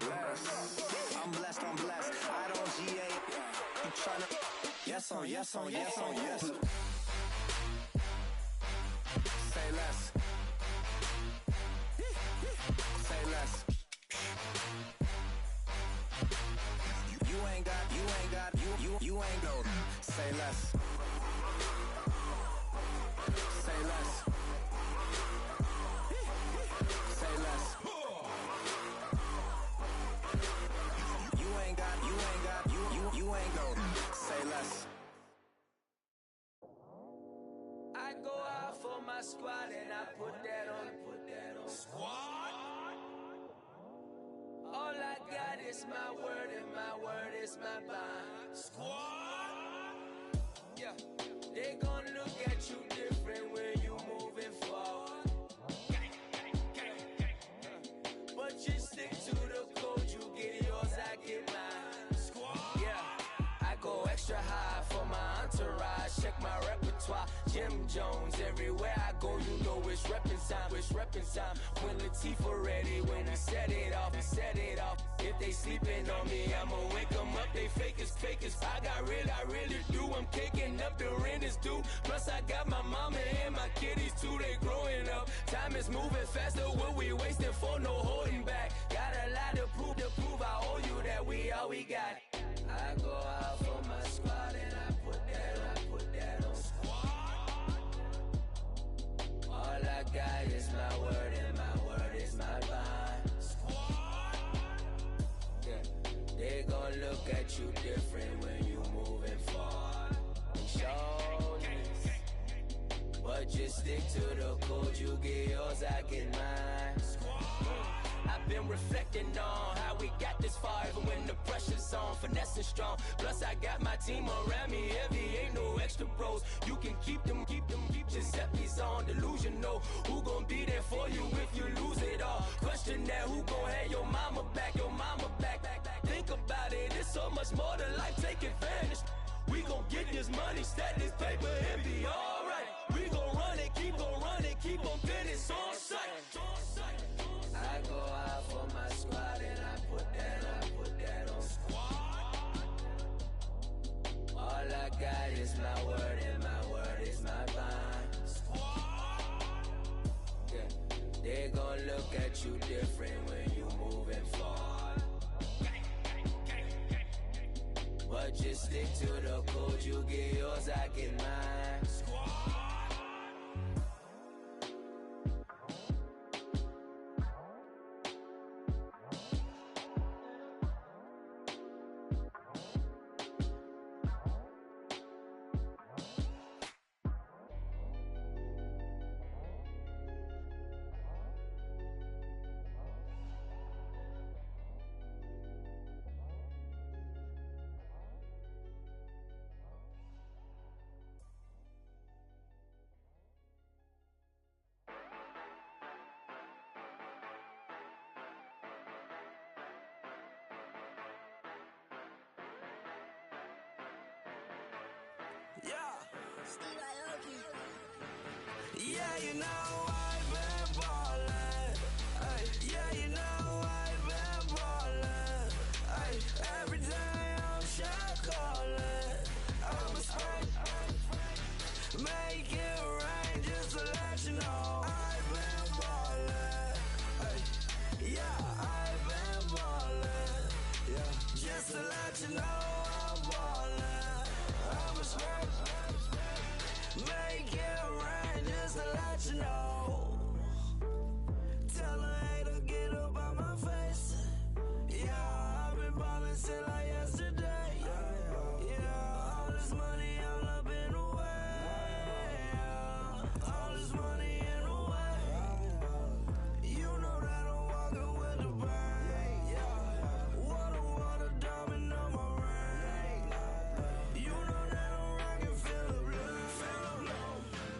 less. I'm blessed. I don't GA. You tryna yes on yes. Say less. Say less. You ain't go. Say less. Say less. Say less. You ain't go. Say less. I go out for my squad and I put that on. Squad? All I got is my word and my word is my bond. Squad! Francois, Jim Jones. Everywhere I go, you know it's reppin' time, it's reppin' time. When Latifah ready, when we set it off, we set it off. If they sleeping on me, I'ma wake them up. They fakers. I really do. I'm caking up, the rent is due. Plus I got my mama and my kiddies too, they growing up. Time is moving faster, what we wasting for, no holding back. Got a lot to prove, I owe you that we all we got. I go out for my squad and I put that on squad. All I got is my word and my word is my bond. Squad. Yeah. They gon' look at you different when you moving forward. But just stick to the code, you get yours, I get mine. I've been reflecting on how we got this far, even when the pressure's on, finessing strong. Plus I got my team around me heavy, ain't no extra bros. You can keep them, Giuseppe's on delusional. Who gon' be there for you if you lose it all? Question that, who gon' have your mama back, Think about it, it's so much more to life, take advantage. We gon' get this money, stack this paper and be alright. We gon' run it, keep on finish on sight. I go out for my squad and I put that on squad. All I got is my word and my word is my bond. Squad. Yeah. They gon' look at you different when you moving forward. But just stick to the code, you get yours, I get mine. Squad. Yeah. Yeah, you know I've been ballin'. Ay, yeah, you know I've been ballin'. Ay, every day I'm shot callin'. I'm a spring, make it rain just to let you know I've been ballin'. Ay, yeah, I've been ballin'. Yeah, just to let you know I'm ballin'. I'm a spring, make it rain just to let you know. Tell a hater get up out my face. Yeah, I've been ballin' since like yesterday. Yeah, all this money all up in the way. All this money in the way. You know that I'm walking with the bank. Water, diamond on my ring. You know that I'm rockin' feel the blue.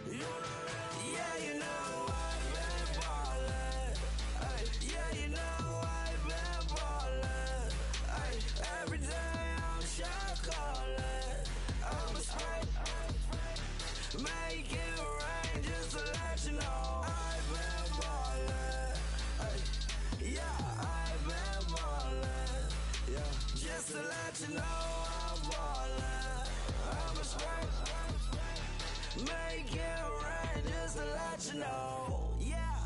You know that, yeah, you know I've been ballin'. Ay, yeah, you know I've been ballin'. Ay, every day I'm shot callin'. I'm a spray, make it rain just to let you know I've been ballin'. Ay, yeah, I've been ballin'. Yeah, just to let you know I'm ballin'. I'm a spray, make it rain just to let you know. Yeah,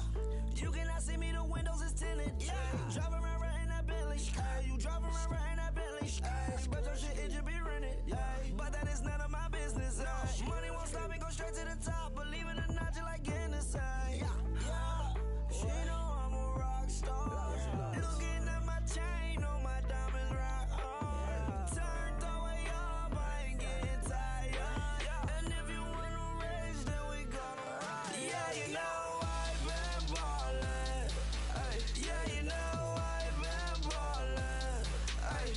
you cannot see me, the windows is tinted. Yeah, driving around right in that Bentley. Ay, you driving around right in that Bentley. Ay, but your shit, it just be rented. Ay, but that is none of my business. Ay, money won't stop me, go straight to the top. Believe it or not, you like Guinness. Ay, yeah, she know I'm a rock star. Looking at my chain, on my diamonds rock hard. Turned the way up, I ain't getting tired. And if you wanna race, then we gonna ride. Yeah, you know I've been ballin'. Ay, yeah, you know I've been ballin'. Ay,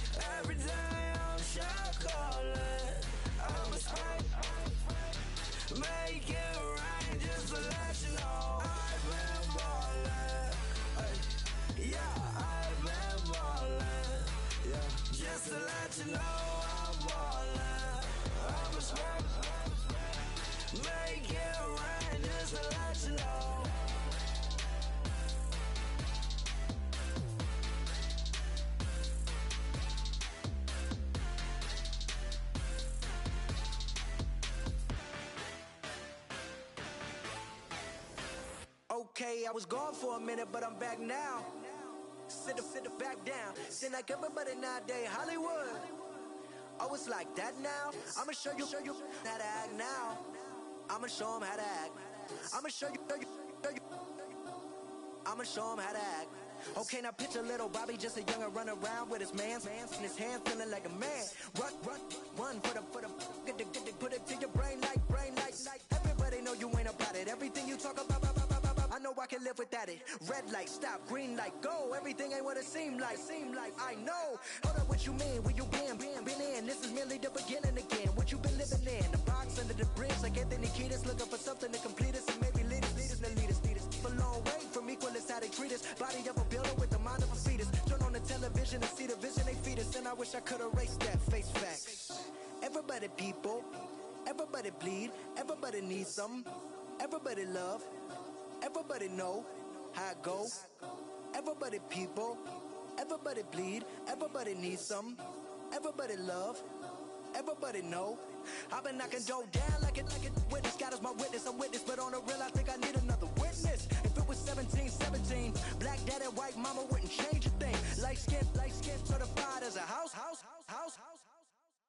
Okay, I was gone for a minute, but I'm back now. Sit back down. Seem like everybody nowadays, Hollywood. Oh, it's like that now? I'ma show you how to act now. I'ma show them how to act. I'ma show you. I'ma show him how to act. Okay, now picture little Bobby, just a younger run around with his man's in his hand, feeling like a man. Run for the get put it to your brain like. Everybody know you ain't about it. Everything you talk about, I know I can live without it. Red light, stop, green light, go. Everything ain't what it seem like. I know. Hold up, what you mean? Where you been in? This is merely the beginning again. What you been living in? The box under the bridge, like Anthony Kiedis, looking for something to complete us and maybe lead us. A long way from equal is how they treat us. Body of a builder with the mind of a fetus. Turn on the television and see the vision they feed us. And I wish I could erase that. Face facts. Everybody people, everybody bleed, everybody needs some, everybody love, everybody know how it go. Everybody people, everybody bleed, everybody needs some, everybody love, everybody know. I've been knocking Joe down like it witness. God is my witness, I'm witness, but on the real I think I need another witness. If it was 17, black daddy, white mama wouldn't change a thing. Light skin, certified as a house.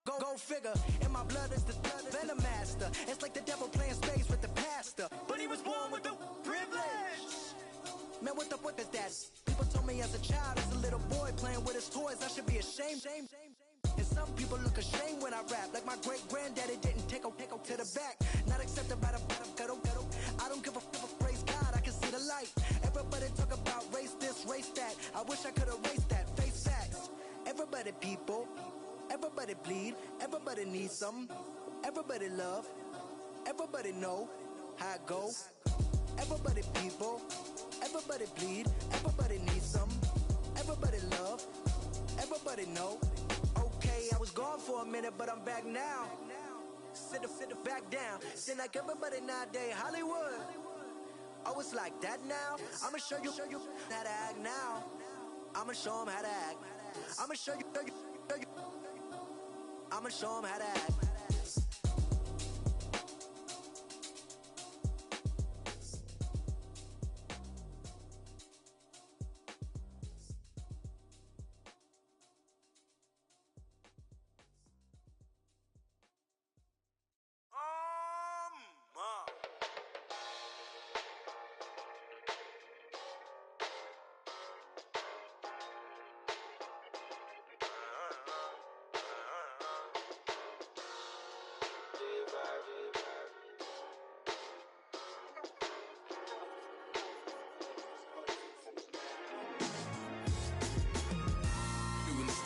Go figure, in my blood is the venom master. It's like the devil playing spades with the pastor, but he was born with the privilege. Man, what the fuck is that? People told me as a child, as a little boy playing with his toys, I should be ashamed. And some people look ashamed when I rap, like my great granddaddy didn't take a to the back. Not accepted by the ghetto. I don't give a fuck, praise God, I can see the light. Everybody talk about race this, race that. I wish I could erase that. Face facts. Everybody people, everybody bleed, everybody needs some, everybody love, everybody know how it go. Everybody people, everybody bleed, everybody needs some, everybody love, everybody know. Okay, I was gone for a minute, but I'm back now. Sit back down. Seem like everybody nowadays, Hollywood. Oh, it's like that now? I'ma show you how to act now. I'ma show them how to act. I'ma show you. I'ma show them how to act.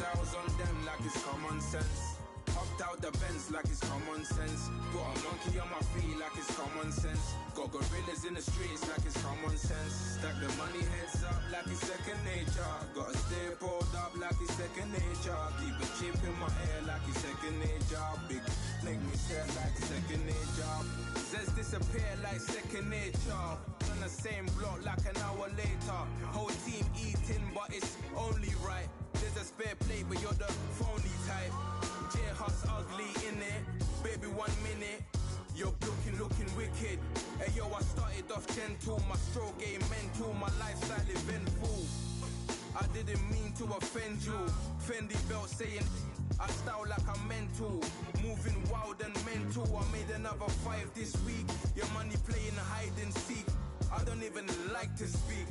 Styles on them like it's common sense. Hopped out the Benz like it's common sense. Got a monkey on my feet like it's common sense. Got gorillas in the streets like it's common sense. Stack the money heads up like it's second nature. Gotta stay pulled up like it's second nature. Keep a chip in my ear like it's second nature. Big make me stare like second nature. Says disappear like second nature. On the same block like an hour later. Whole team eating but it's only right. There's a spare plate, but you're the phony type. J-Hus ugly in it. Baby, 1 minute. You're looking wicked. Hey, yo, I started off gentle. My stroke game mental. My lifestyle eventful. I didn't mean to offend you. Fendi belt saying I style like I'm mental. Moving wild and mental. I made another 5 this week. Your money playing hide and seek. I don't even like to speak.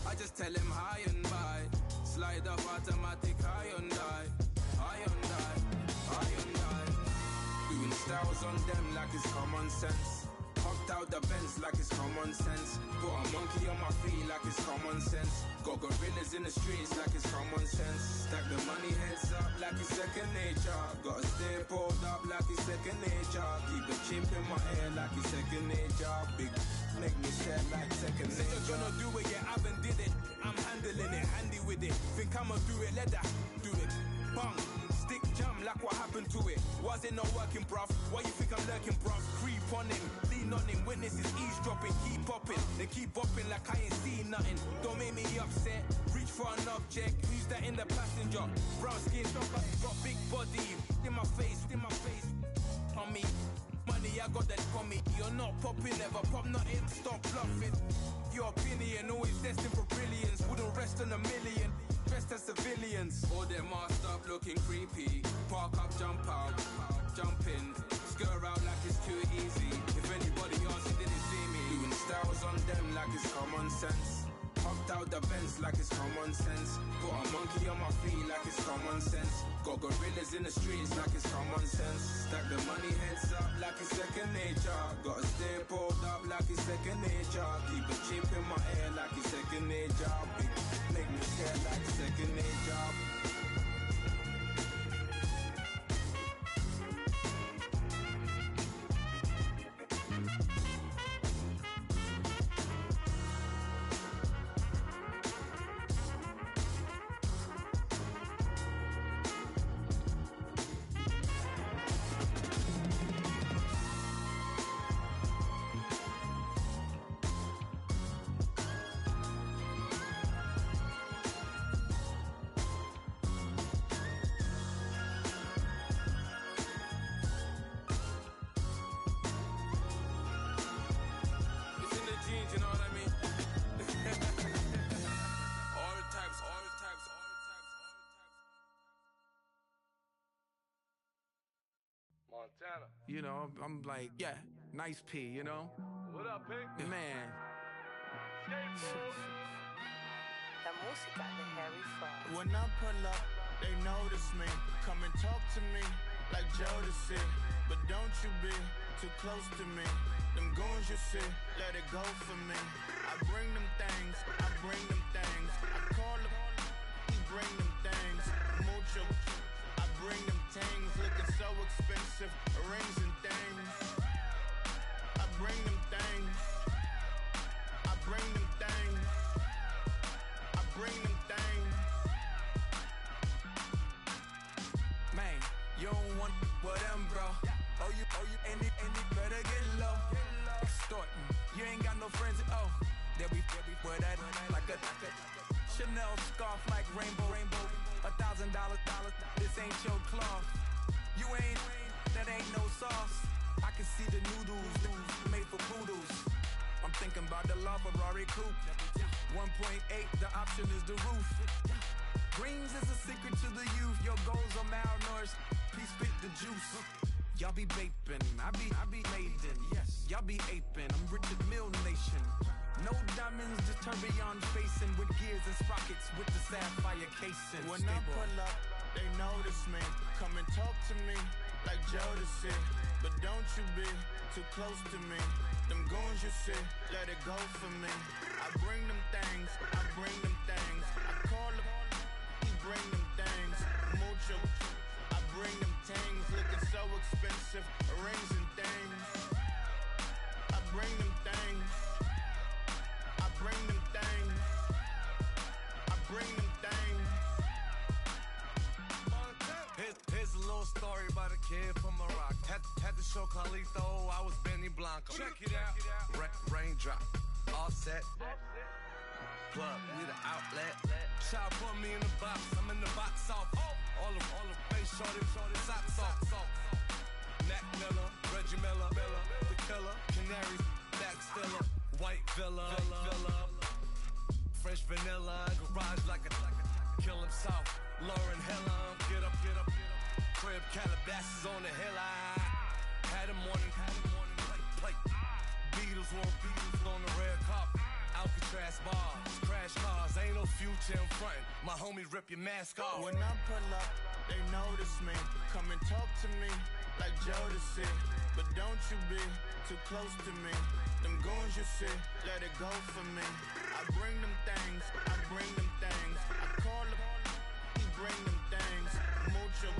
I just tell him hi and bye. Slide up automatic, high on die. Doing styles on them like it's common sense. Hopped out the Benz like it's common sense. Put a monkey on my feet like it's common sense. Got gorillas in the streets like it's common sense. Stack the money heads up like it's second nature. Gotta stay pulled up like it's second nature. Keep the chip in my ear like it's second nature. Big make me stare like second nature. You're gonna do it, yeah, I haven't did it. I'm handling it, handy with it. Think I'ma do it, let that do it. Bang, stick jam like what happened to it. Was it not working, bruv? Why you think I'm lurking, bruv? Creep on him, lean on him. Witnesses eavesdropping, keep popping. They keep bopping like I ain't seen nothing. Don't make me upset. Reach for an object. Who's that in the passenger? Brown skin, got big body. In my face. On me. Money, I got that for me. You're not popping, never pop nothing. Stop bluffing. your opinion, always destined for brilliance. Wouldn't rest on a million, dressed as civilians. All them masked up looking creepy. Park up, jump out, jump in. Skirt out like it's too easy. If anybody else, it didn't see me. Doing styles on them like it's common sense. Hopped out the Benz like it's common sense. Got a monkey on my feet like it's common sense. Got gorillas in the streets like it's common sense. Stack the money heads up like it's second nature. Gotta stay pulled up like it's second nature. Keep a chip in my ear like it's second nature. Big make me care like second nature. Montana. You know, I'm like, yeah, nice P, you know? What up, Pink? Man. La música de Harry Fraud. When I pull up, they notice me. Come and talk to me like Jodeci. But don't you be too close to me. Them goons you see, let it go for me. I bring them things, I bring them things. I call them, he bring them things. Mucho, I bring them things. Looking so expensive, rings and things. I bring them things. I bring them things. I bring them things. Man, you don't want with them, bro. Oh, you, and it better get low. Extorting, you ain't got no friends. Oh, they'll be with that like a Chanel scarf like rainbow. $1,000, this ain't your cloth. You ain't, that ain't no sauce. I can see the noodles made for poodles. I'm thinking about the LaFerrari coupe. 1.8, the option is the roof. Greens is a secret to the youth. Your goals are malnourished. Please spit the juice. Y'all be vaping, I be maiden. Yes, y'all be aping. I'm Richard Mill Nation. No diamonds, just tourbillon facing with gears and sprockets with the sapphire casing. When I pull up, they notice me. Come and talk to me like Jodeci. But don't you be too close to me. Them goons you see, let it go for me. I bring them things, I bring them things. I call them, he bring them things. Mucho, I bring them things. Looking so expensive, rings and things. I bring them things. I bring them things. I bring them things. Here's a little story about a kid from Morocco. Had to show Carlito I was Benny Blanco. Check it out. Raindrop, offset. Plug, we the outlet. Child put me in the box. I'm in the box off. All the face shorty, socks off. Mac Miller, Reggie Miller, the killer, Canaries, back stiller, white villa, fresh vanilla, garage like a kill him south. Lauren Hiller, get up, crib Calabasas on the hill. I had a morning plate. Beatles on the red carpet. Alcatraz bars, crash cars, ain't no future in front. My homies rip your mask off. When I pull up, they notice me. Come and talk to me like Jodeci. But don't you be too close to me. Them goons you see, let it go for me. I bring them things, I bring them things. I call them, he bring them things. Mucho,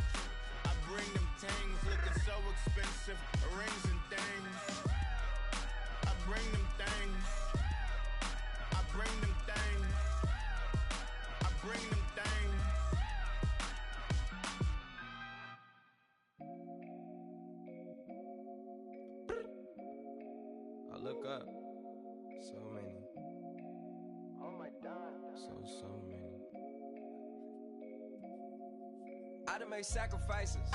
I bring them things. Looking so expensive, rings and things. I bring them things. I bring them things. I bring them things. I look up. So many. Oh my God. So many. I done made sacrifices.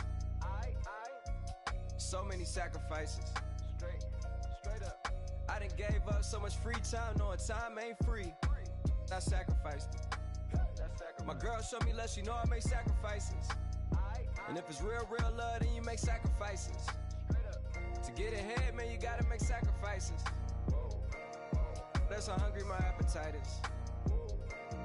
So many sacrifices. Straight up. I done gave up so much free time, knowing time ain't free. I sacrificed it. My girl showed me love, she know I make sacrifices. And if it's real, real love, then you make sacrifices. To get ahead, man, you gotta make sacrifices. That's how hungry my appetite is.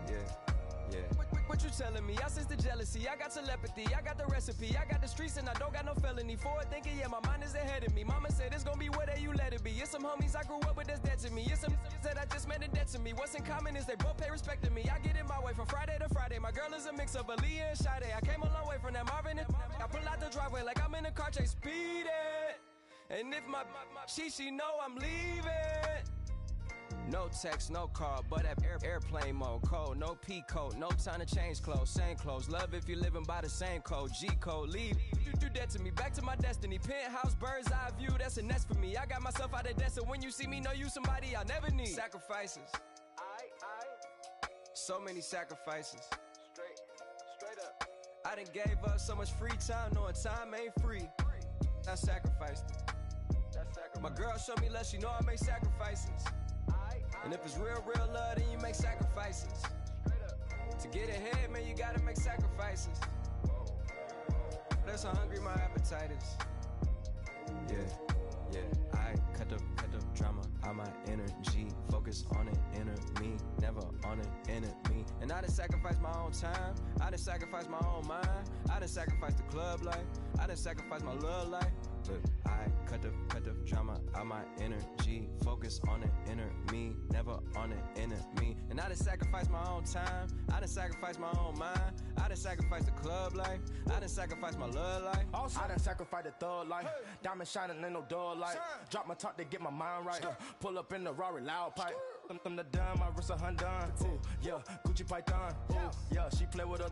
Yeah. What you telling me? I sense the jealousy, I got telepathy, I got the recipe, I got the streets and I don't got no felony. Forward thinking, yeah, my mind is ahead of me. Mama said it's gonna be whatever you let it be. It's some homies I grew up with that's dead to me. It's some that I just met in debt to me. What's in common is they both pay respect to me. I get it my way from Friday to Friday. My girl is a mix of Aaliyah and Sade. I came a long way from that Marvin and I pull out the driveway like I'm in a car chase speeding. And if my she know I'm leaving. No text, no call, but at airplane mode. Code, no P code, no time to change clothes. Same clothes, love if you're living by the same code. G code, leave. You do that to me, back to my destiny. Penthouse, bird's eye view, that's a nest for me. I got myself out of debt, so when you see me, know you somebody I never need. Sacrifices. So many sacrifices. Straight up. I done gave up so much free time, knowing time ain't free. I sacrificed it. My girl showed me love, she know I make sacrifices. And if it's real, real love, then you make sacrifices. To get ahead, man, you gotta make sacrifices. That's how hungry my appetite is. Yeah. I cut the drama out my energy. Focus on an inner me, never on an enemy. And I done sacrificed my own time. I done sacrificed my own mind. I done sacrificed the club life. I done sacrificed my love life. But I cut the drama out my energy. Focus on the inner me, never on the enemy. And I done sacrificed my own time. I done sacrificed my own mind. I done sacrificed the club life. I done sacrificed my love life. I done sacrificed the thug life. Diamond shining in no dull light. Drop my top to get my mind right. Pull up in the Rari loud pipe. Them the dime, my wrist a Hyundai. Ooh, yeah, Gucci Python. Ooh, yeah, she play with her.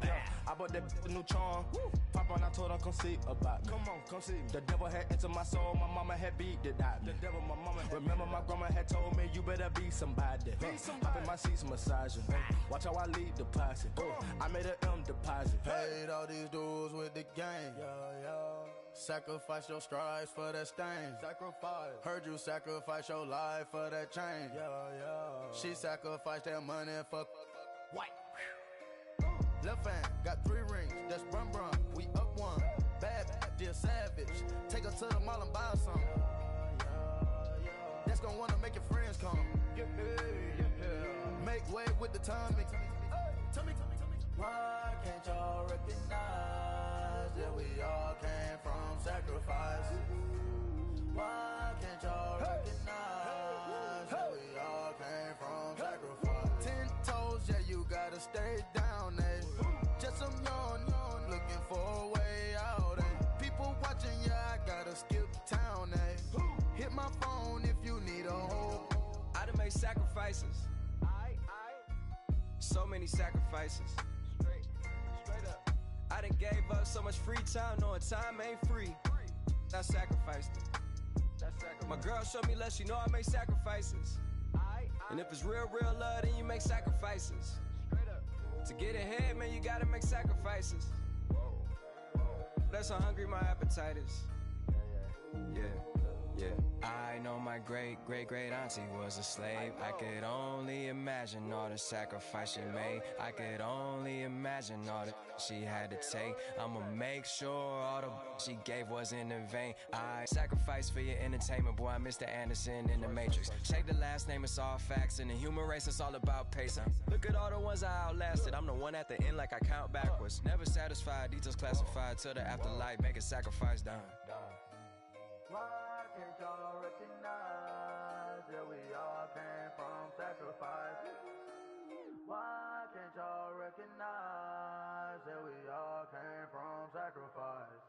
Yeah, I bought that new charm. Pop on, I told her come see about me. Come on, come see me. The devil had entered my soul, my mama had beat it out. The devil, my mama. Remember my grandma had told me you better be somebody. Hop in my seats, massaging. Watch how I lead the posse. I made an M deposit. Paid all these dues with the game. Yeah. Sacrifice your strides for that stain. Sacrifice. Heard you sacrifice your life for that change. Yeah. She sacrificed that money for white. Left hand got 3 rings. That's brum. We up one. Bad, dear savage. Take her to the mall and buy her some. That's gonna wanna make your friends come. Yeah. Make way with the timing. Tell me. Why can't y'all recognize that we all came from sacrifice? Why can't y'all recognize that we all came from sacrifice? 10 toes, yeah, you gotta stay down, eh? Just some yawn, looking for a way out, eh? People watching, yeah, I gotta skip town, eh? Hit my phone if you need a hold. I done made sacrifices. So many sacrifices. Straight up. I done gave up so much free time, knowing time ain't free. I sacrificed it. My girl showed me love, she know I make sacrifices. And if it's real, real love, then you make sacrifices. To get ahead, man, you gotta make sacrifices. That's how hungry my appetite is. Yeah. I know my great auntie was a slave. I could only imagine all the sacrifice she made. I could only imagine all that she had to take. I'ma make sure all the she gave wasn't in vain. I sacrificed for your entertainment, boy. I'm Mr. Anderson in the Matrix. Check the last name, it's all facts. In the human race, it's all about pace. Look at all the ones I outlasted. I'm the one at the end, like I count backwards. Never satisfied, details classified till the afterlife. Make a sacrifice done. Why can't y'all recognize that we all came from sacrifice? Why can't y'all recognize that we all came from sacrifice?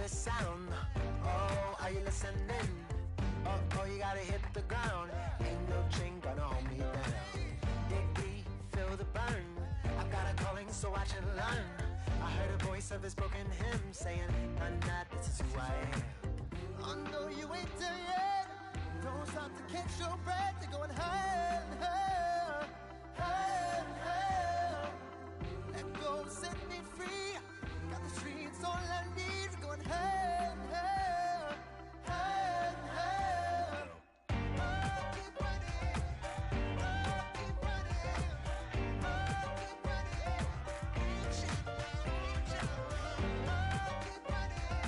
Sound. Oh, are you listening? Oh, you gotta hit the ground. Ain't no chain gonna so watch and learn. I heard a voice of his broken hymn saying, "I'm not, this is who I am." I know you ain't there yet. Don't stop to catch your breath. You're going higher and higher, higher and higher. Let go, set me free. Got the streets all I need. We're going higher and higher, higher and higher. Oh, keep running. Oh, keep running. Oh, keep running. Reach out, reach out. Oh, keep running.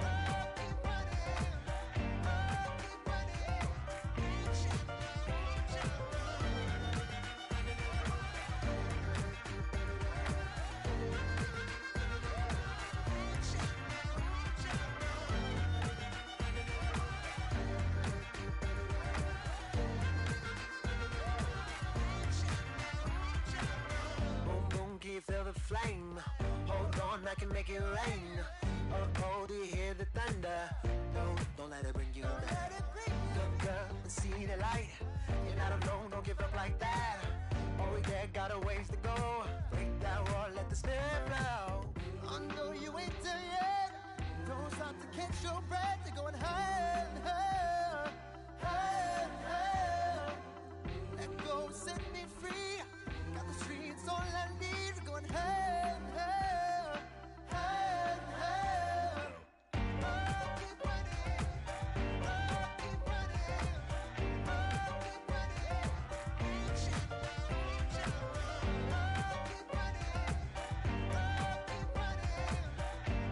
Oh, keep running. Oh, keep running. Reach out, reach out. Boom, boom, can you feel the flame? Hold on, I can make it rain. Oh, do you hear the thunder? Don't let it bring you down. Look up and see the light. You're not alone, don't give up like that. Oh yeah, got a ways to go. Break that wall, let the spirit flow. I know you ain't there yet. Don't stop to catch your breath. You're going higher and higher, higher and higher. Let go, set me free. Got the streets all I need. We're going higher and higher, higher and higher. Oh, keep running. Oh, keep running. Oh, keep running. Reach out, reach out. Oh, keep running. Oh, keep running.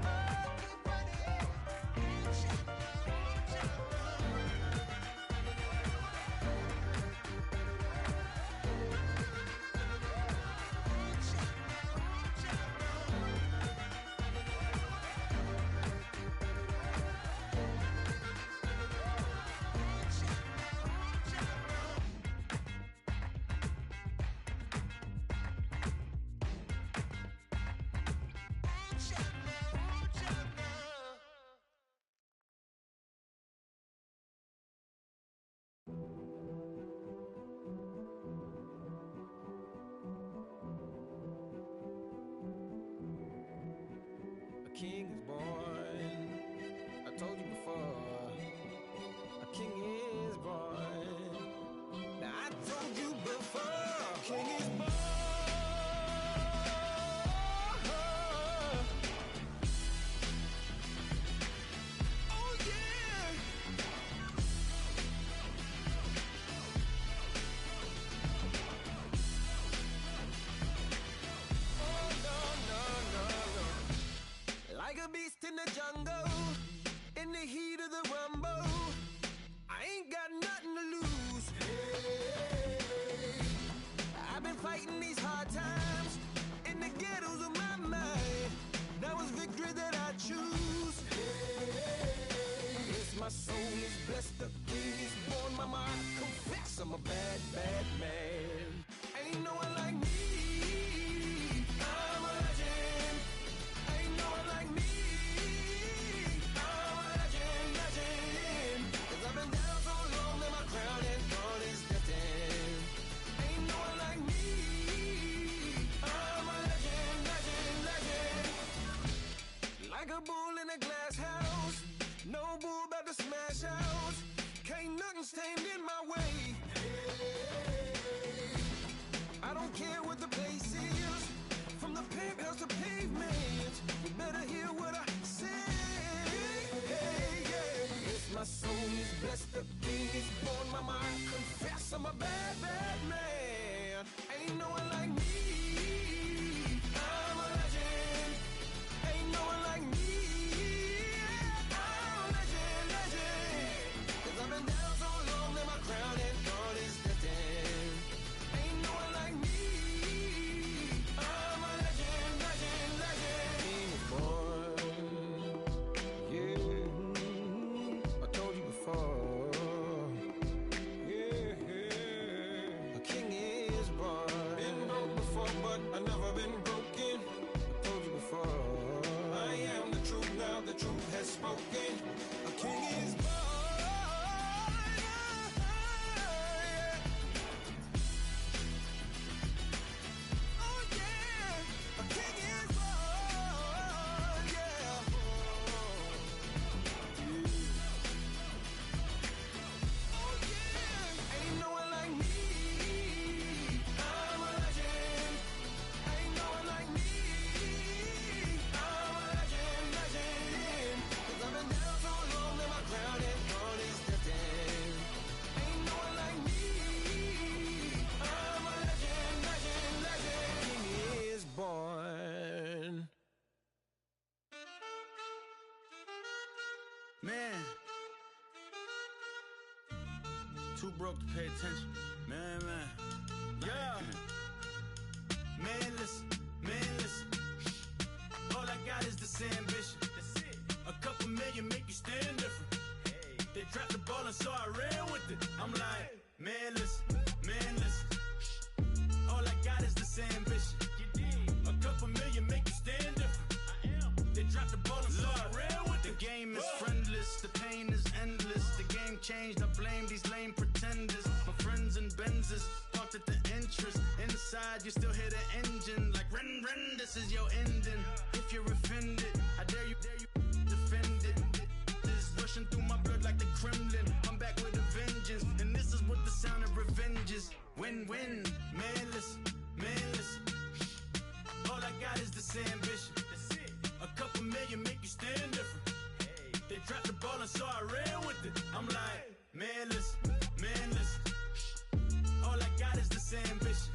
Oh, keep running. Reach out, reach out. A king is born. I told you before. A king is born. Now I told you before. A king is born. Oh yeah. Oh no no no no. Like a beast in the jungle, in the heat of the rumble, I ain't got nothing to lose. Hey, I've been fighting these hard times in the ghettos of my mind. Now it's victory that I choose. Hey, yes, my soul is blessed, the king is born. Mama, I confess I'm a bad, bad man. Ain't no one like me. I'm a legend. Ain't no one like me. I'm a legend, legend. 'Cause I've been down so long that my crown and throne is destined. Ain't no one like me. I'm a legend, legend, legend. Like a bull in a glass house. No bull about to smash out. Can't nothing stand in my way. I don't care what the place is. From the penthouse to pavement, you better hear what I say. Hey, yeah. Yes, my soul is blessed, the king is born. Mama, I confess I'm a bad, bad man. Ain't no one like me. I'm a legend. Ain't no one like me. I'm a legend, legend. 'Cause I've been down so long that my crown and throne is destined. Ain't no one like me. I'm a legend, legend, legend. King is born. Yeah, I told you before. Yeah, a king is born. Been broke before, but I've never been broken. I told you before. I am the truth now, the truth has spoken. A king is born. Oh yeah. too broke to pay attention. Man. Yeah. Man, listen. All I got is this ambition. That's it. A couple million make you stand different. Hey. They dropped the ball and so I ran with it. I'm like, man, listen. All I got is this ambition. A couple million make you stand different. They dropped the ball and so I ran with it. The game is friendless, the pain is endless. The game changed, I blame these lame pretenders. My friends and Benzes talked at the entrance. Inside, you still hear the engine. Like, ren, this is your ending. If you're offended, I dare you defend it. This rushing through my blood like the Kremlin. I'm back with a vengeance. And this is what the sound of revenge is. Win-win. Man, listen. All I got is this ambition. A couple million make you stand different. Hey. They dropped the ball and so I ran with it. I'm like, man, listen. All I got is this ambition.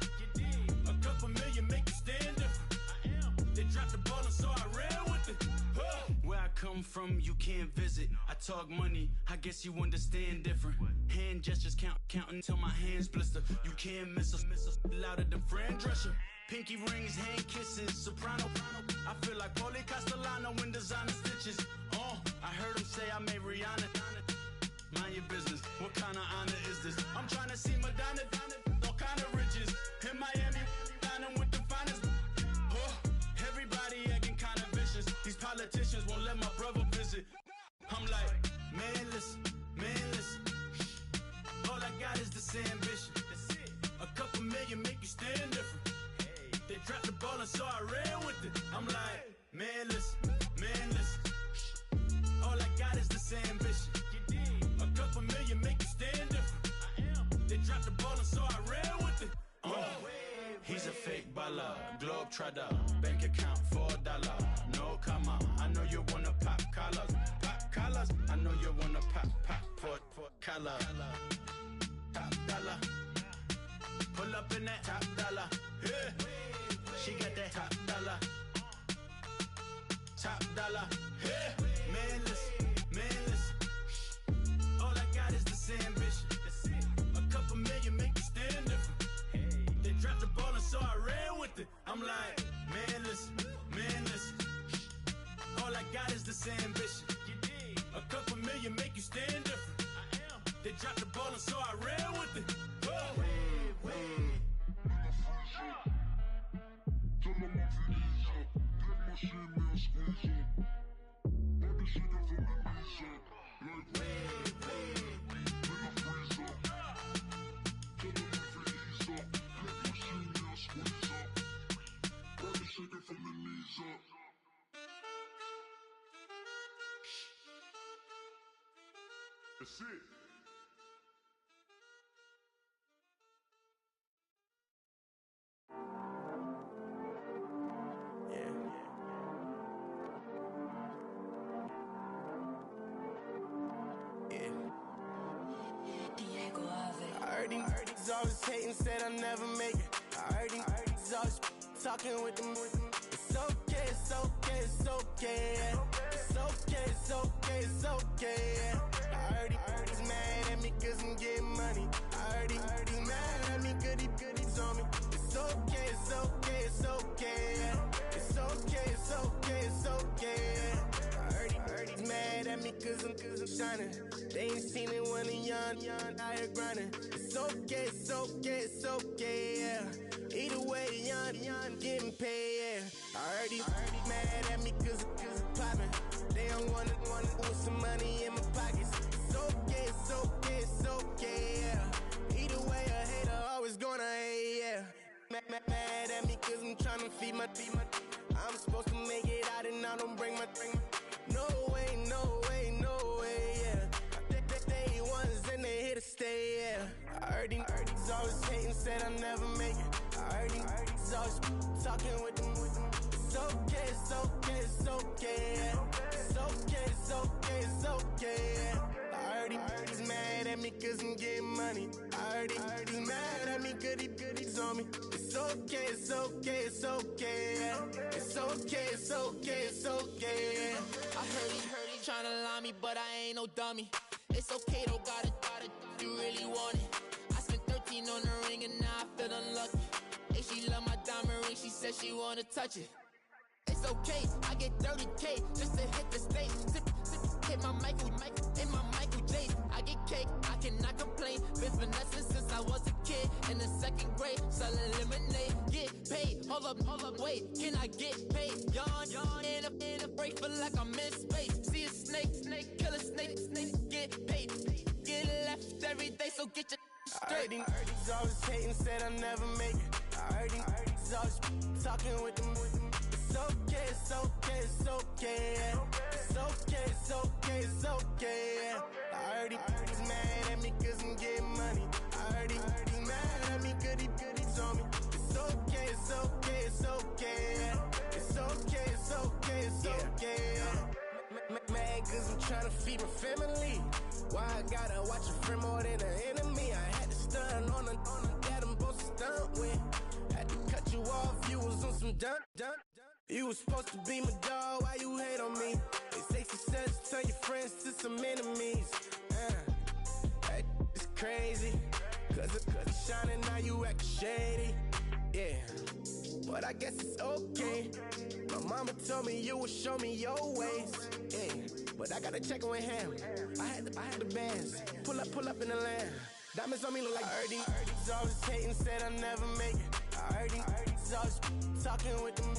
A couple million make you stand different. They dropped the ball and so I ran with it. Where I come from, you can't visit. I talk money, I guess you understand different. Hand gestures counting till my hands blister. You can't miss us louder than Fran Drescher. Pinky rings, hand kisses, soprano. I feel like Paulie Castellano in designer stitches. I heard him say I made Rihanna. Mind your business, what kind of honor is this? I'm trying to see Madonna, all kind of riches. In Miami, dining with the finest. Everybody acting kind of vicious. These politicians won't let my brother visit. I'm like, man, listen. All I got is this ambition. A couple million make you stand different. They dropped the ball and so I ran with it. I'm like, man, listen. All I got is this ambition. A couple million make you stand different. They dropped the ball and so I ran with it. He's a fake baller, globe trotter, bank account $4. No, come on, I know you wanna pop collars. I know you wanna pop collar. Top dollar, pull up in that top dollar. Yeah. She got that top dollar. Hey. Man, listen. All I got is this ambition. A couple million make you stand different. They dropped the ball and so I ran with it. I'm like, man, listen. All I got is this ambition. A couple million make you stand different. They dropped the ball and so I ran with it. That's it. I heard these always hating, said I'll never make it. I heard these always talking with them. It's okay, it's okay, it's okay. It's okay, it's okay, it's okay. I heard he's mad at me cause I'm getting money. I heard he's mad at me cause he's on me. It's okay, it's okay, it's okay. It's okay, it's okay, it's okay. I heard he's mad at me cause I'm shining. They ain't seen it when I'm young, out here grinding. It's okay, it's okay, it's okay, yeah. Either way, young, getting paid, yeah. I heard he's mad at me cause I'm popping. They don't wanna put some money in my pockets. It's okay, it's okay, it's okay, yeah. Either way, a hater always gonna hate, yeah. Mad at me cause I'm tryna feed my I'm supposed to make it out and I don't bring my No way, yeah. They ones and they here to stay, yeah. I heard he's always hating, said I'll never make it. I heard he's always talking with them. It's okay, it's okay, it's okay, yeah. It's okay, it's okay, it's okay, yeah. I heard he's mad at me cause I'm getting money. I heard he's mad at me cause he's on me. It's okay, it's okay, it's okay, yeah. It's okay, it's okay, it's okay, yeah. I heard he tryna lie me, but I ain't no dummy. It's okay though, got it, you really want it. said she wanna touch it. It's okay, I get 30K just to hit the stage. Hit my Michael, in my Michael J. I get cake, I cannot complain. Been finessing since I was a kid. In the 2nd grade, selling lemonade. Get paid, hold up, wait. Can I get paid? Yawn, in a break, feel like I'm in space. See a snake, kill a snake, get paid. Get left every day, so get your straight. I heard these always hating, said I'll never make it. I heard these always talking with them. It's okay, it's okay, it's okay, yeah. It's okay, it's okay, it's okay, yeah. I heard he's mad at me cause I'm getting money. I heard he's mad at me cause he told me. It's okay, it's okay, it's okay, yeah. It's okay, it's okay, it's okay, yeah. Mad cause I'm trying to feed my family. Why I gotta watch a friend more than an enemy? I had to stun on the dad I'm supposed to stunt with. Had to cut you off, you was on some dun. You was supposed to be my dog, why you hate on me? They say success turn your friends to some enemies. That is crazy. Cause it's shining, now you act shady. Yeah, but I guess it's okay. My mama told me you would show me your ways. Yeah, but I gotta check with him. I had the bands. Pull up in the land. Diamonds on me look like I heard these always hating, said I'll never make it. I heard these always talking with them.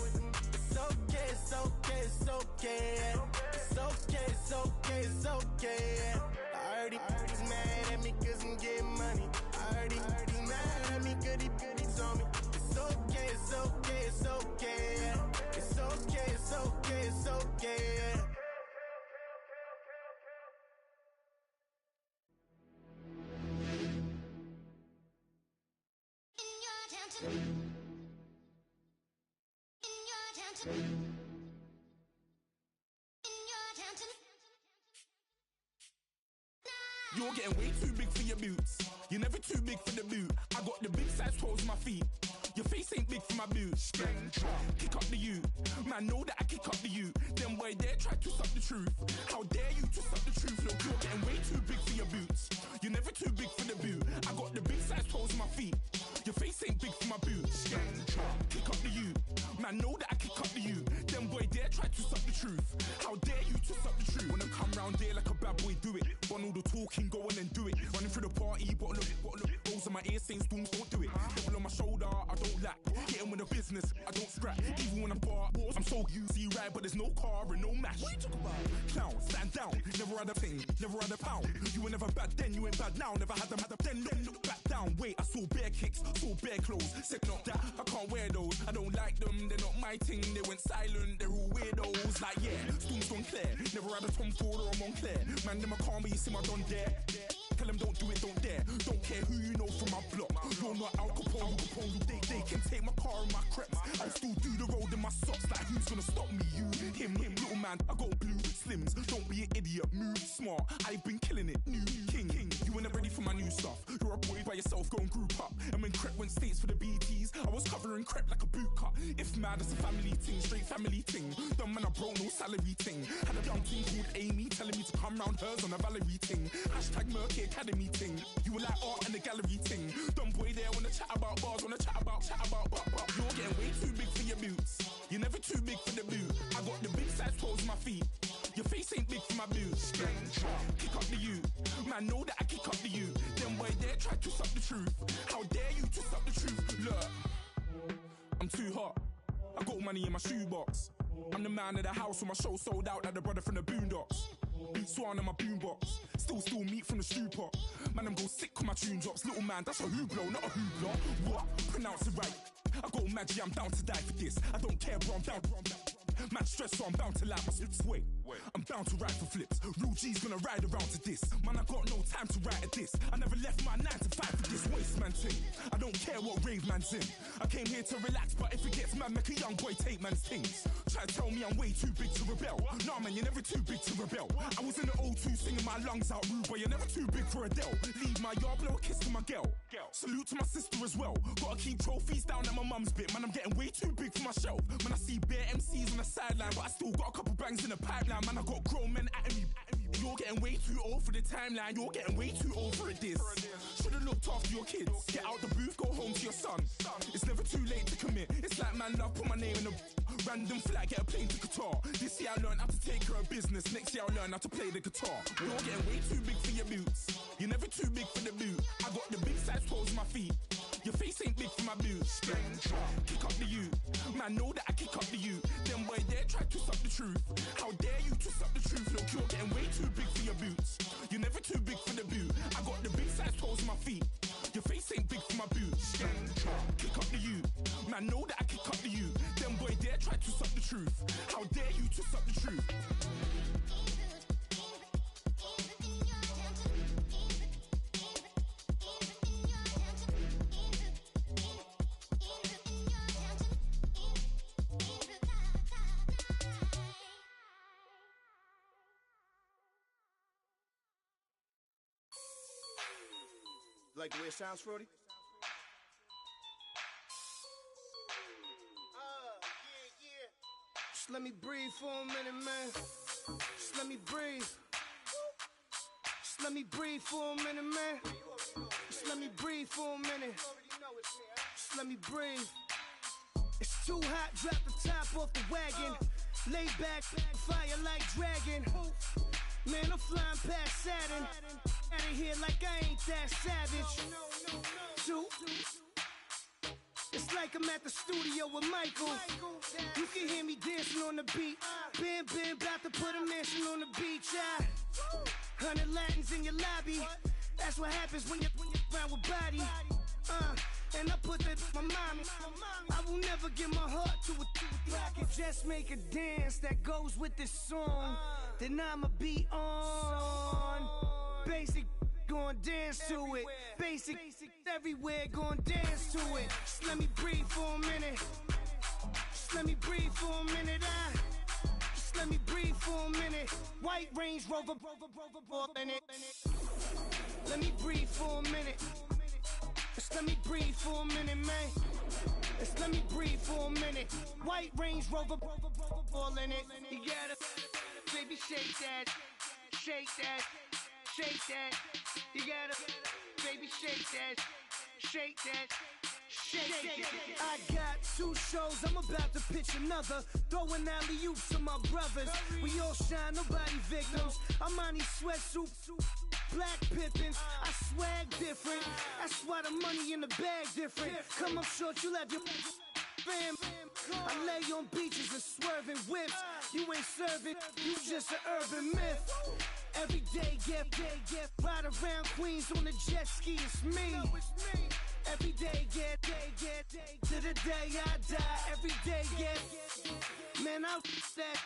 It's okay, it's okay, it's okay, yeah. It's okay, it's okay, it's okay, yeah. I heard he's mad at me cause I'm getting money. I heard he's mad at me cause he told me. It's okay, it's okay, it's okay, yeah. It's okay, it's okay, it's okay, yeah. You're getting way too big for your boots. You're never too big for the boot. I got the big size toes on my feet. Your face ain't big for my boots. Kick up the you. Man, know that I kick up the you. Them boy there try to suck the truth. How dare you to suck the truth? Look, you're getting way too big for your boots. You're never too big for the boot. I got the big size toes on my feet. Your face ain't big for my boots. Kick up the you. Man, know that I kick up the you. Them boy there try to suck the truth. How dare you to suck the truth? Wanna come round there like a bad boy, do it. Want all the talking, go on and do it. Running through the party, bottle up. Rolls on my ear saying storms, don't do it. Double on my shoulder, I don't lack. Getting with the business, I don't scrap. Even when I'm bar, I'm so easy right, but there's no car and no mash. What you talk about? Clown, stand down. Never had a thing, never had a pound. You were never bad then, you ain't bad now. Never had them, then look back down. Wait, I saw bare kicks, saw bare clothes. Said not that, I can't wear those. I don't like them, they're not my thing. They went silent, they're all weirdos. Like yeah, storms gone clear. Never had a Tom Ford or a Montclair. Man, them I can't be, you see my done there. Tell them don't do it, don't dare. Don't care who you know from my block. You're not Al Capone. They can take my car and my creps. I still do the road in my socks. Like who's gonna stop me? You, him, little man. I got blue slims. Don't be an idiot. Move smart. I've been killing it. New king. You were never ready for my new stuff. You're a boy by yourself. Go and group up. And when Crep went states for the BTs, I was covering Crep like a boot cut. If mad, it's a family thing. Straight family thing. Dumb man, I broke no salary thing. Had a young thing called Amy telling me to come round hers on a Valerie thing. Hashtag Murky Academy thing. You were like art and the gallery thing. Dumb boy there wanna chat about bars, wanna chat about. You're getting way too big for your boots. You're never too big for the boot. I got the big size toes on my feet. Your face ain't big for my boots. Kick up the you. Man, know that I kick up the you. Them boy there try to suck the truth. How dare you to suck the truth? Look, I'm too hot. I got money in my shoebox. I'm the man of the house when my show sold out like the brother from the Boondocks. Beat Swan in my boombox. Still meat from the stew pot. Man, I'm go sick when my tune drops. Little man, that's a hooplo, not a hoopla. What? Pronounce it right. I got magic, I'm down to die for this. I don't care, bro, I'm down. Man, stress, so I'm bound to lie my slips. Wait, I'm bound to ride for flips. Real G's gonna ride around to this. Man, I got no time to write at this. I never left my 9 to 5 for this waste man thing. I don't care what rave man's in. I came here to relax, but if it gets mad, make a young boy take man's things. Try to tell me I'm way too big to rebel. Nah, man, you're never too big to rebel. I was in the O2 singing my lungs out rude, but you're never too big for Adele. Leave my yard, blow a kiss to my girl. Salute to my sister as well. Gotta keep trophies down at my mum's bit. Man, I'm getting way too big for my shelf. Man, I see bare MCs on the sideline, but I still got a couple bangs in the pipeline. Man, I got grown men at me. You're getting way too old for the timeline. You're getting way too old for a diss. Should've looked looked after your kids. Get out the booth, go home to your son. It's never too late to commit. It's like man love, put my name in a random flat, get a plane to Qatar. This year I learned how to take care of business. Next year I'll learn how to play the guitar. You're getting way too big for your boots. You're never too big for the boot. I got the big size toes on my feet. Your face ain't big for my boots. Kick up the you. Man, know that I kick up the you. Them boy there try to twist up the truth. How dare you twist up the truth? Look, you're getting way too big for your boots. You're never too big for the boot. I got the big size toes on my feet. Your face ain't big for my boots. Kick up the you. Man, know that I kick up the you. Them boy there try to twist up the truth. How dare you twist up the truth? Like the way it sounds, Frody? Just let me breathe for a minute, man. Just let me breathe. Just let me breathe for a minute, man. Just let me breathe for a minute. Just let me breathe. It's too hot, drop the top off the wagon. Lay back, fire like dragon. Man, I'm flying past Saturn. Out of here like I ain't that savage. Two. It's like I'm at the studio with Michael. You can hear me dancing on the beat. Bam, bam, about to put a mansion on the beach. 100 Latins in your lobby. That's what happens when you're around with body. And I put that in my mommy. I will never give my heart to a I can just make a dance that goes with this song. Then I'ma be on. Basic, gon' dance to it. Basic, everywhere, gon' dance to it. Just let me breathe for a minute. Just let me breathe for a minute. Just let me breathe for a minute. White Range Rover, in it. Let me breathe for a minute. Just let me breathe for a minute, man. Just let me breathe for a minute. White Range Rover, ball in it. You gotta, baby, shake that, shake that. Shake that, you gotta, baby, shake that, shake that, shake that. I got 2 shows, I'm about to pitch another. Throwing alley-oops to my brothers. We all shine, nobody victims. I'm on these sweatsuits, black Pippins. I swag different. That's why the money in the bag different. Come up short, you have your fam. I lay on beaches and swerving whips. You ain't serving, you just an urban myth. Every day, get, ride around Queens on a jet ski, it's me. Every day, get, to the day I die. Every day, get, man, I that,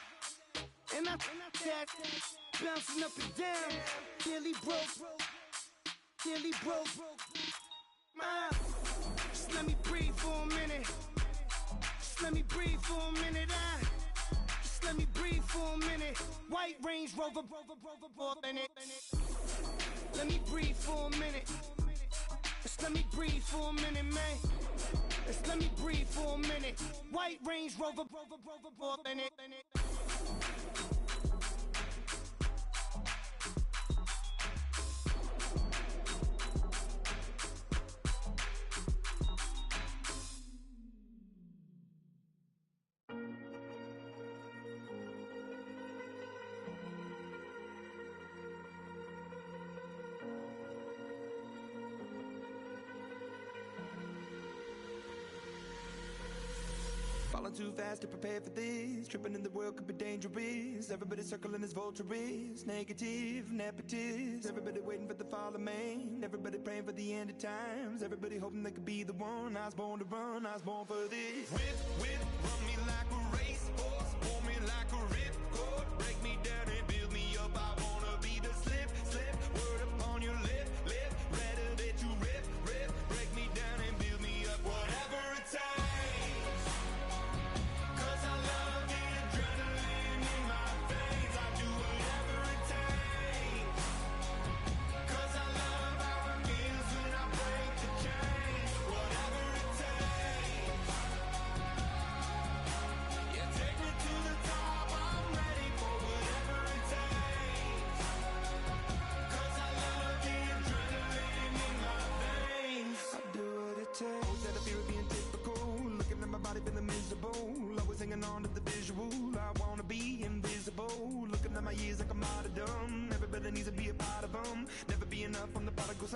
and I that, bouncing up and down. Nearly broke, just let me breathe for a minute. Just let me breathe for a minute. Just let me breathe for a minute. White Range Rover, in it. Let me breathe for a minute. Just let me breathe for a minute, man. Just let me breathe for a minute. White Range Rover, in it. Falling too fast to prepare for this. Tripping in the world could be dangerous. Everybody circling as vultures. Negative, nepotist. Everybody waiting for the fall of man. Everybody praying for the end of times. Everybody hoping they could be the one. I was born to run, I was born for this. Whip, run me like a racehorse. Pull me like a ripcord. Break me down and build me up. I wanna be the slip. Word upon your lip. Rather that you rip. Break me down and build me up. Whatever it takes.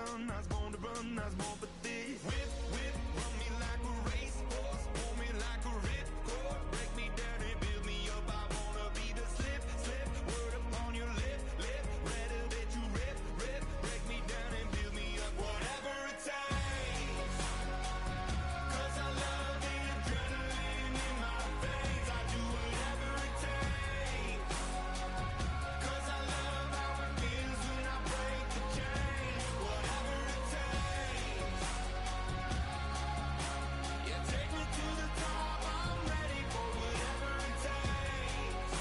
run, I was born to run, I was born for this. Whip, whip, run me like a racehorse, pull me like a ripcord, break me down and build me up. I wanna be the slip, slip, word upon your lip, lip, rather that you rip, rip, break me down and build me up. Whatever it takes, 'cause I love the adrenaline in my veins. I do whatever it takes, 'cause I love how it feels when I break the chains. Whatever it takes, yeah, take me to the top. I'm ready for whatever it takes,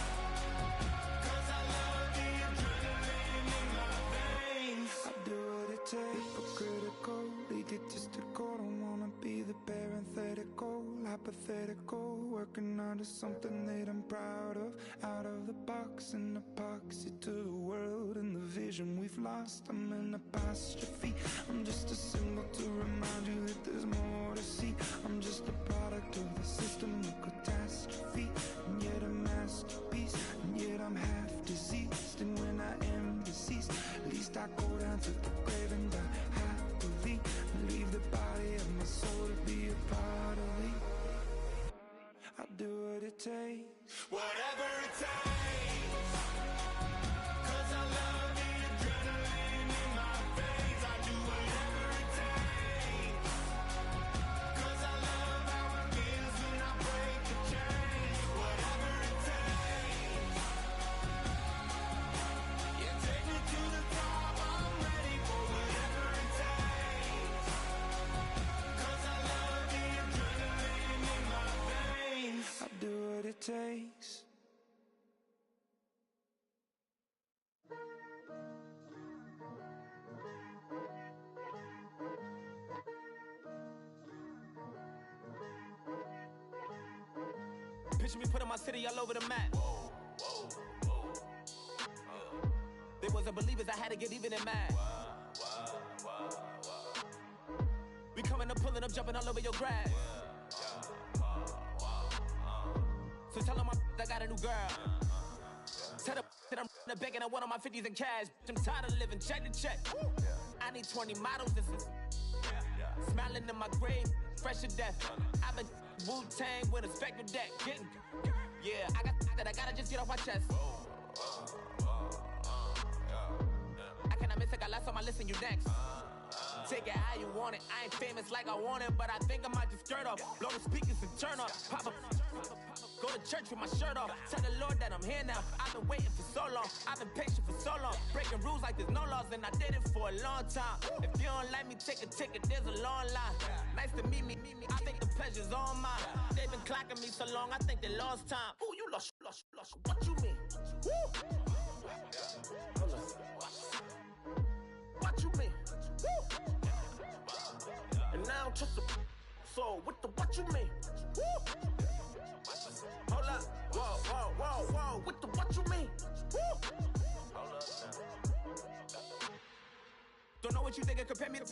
'cause I love the adrenaline in my veins. I do what it takes, but critical, egotistical. Don't wanna be the parenthetical, hypothetical, working under something that I'm proud of. Out of the box, an epoxy to the world and the vision we've lost. I'm an apostrophe, I'm just a symbol to remind you that there's more to see. I'm just a product of the system of catastrophe, and yet a masterpiece, and yet I'm half diseased. And when I am deceased, at least I go down to the grave and die happily, and leave the body of my soul to be a part of me. I do what it takes, whatever it takes, 'cause I love the adrenaline in my veins. I do whatever it takes, 'cause I love how it feels when I break the chains. Whatever it takes, yeah, take me to the top. I'm ready for whatever it takes, 'cause I love the adrenaline in my veins. I do what it takes. Picture me putting my city all over the map. They wasn't believers, I had to get even and mad. We coming up, pulling up, jumping all over your grass. So tell them I got a new girl. Tell them that I'm in the bank and I want all my 50s in cash. I'm tired of living check to check. I need 20 models, this is smiling in my grave, fresh to death. I've been Wu-Tang with a spectral deck. Getting, yeah, I got that, I gotta just get off my chest. I cannot miss it, got last on my list and you next. Take it how you want it, I ain't famous like I want it, but I think I might just skirt off. Blow the speakers and turn up, pop up. Go to church with my shirt off. Tell the Lord that I'm here now. I've been waiting for so long. I've been patient for so long. Breaking rules like there's no laws, and I did it for a long time. If you don't like me, take a ticket. There's a long line. Nice to meet me. I think the pleasure's all mine. They've been clocking me so long, I think they lost time. Ooh, you lost. What you mean? Woo! What you mean? Woo! And now I'm just a so what you mean? Woo! Hold up, whoa, what you mean? Woo! Hold up now. Don't know what you think, compare me to.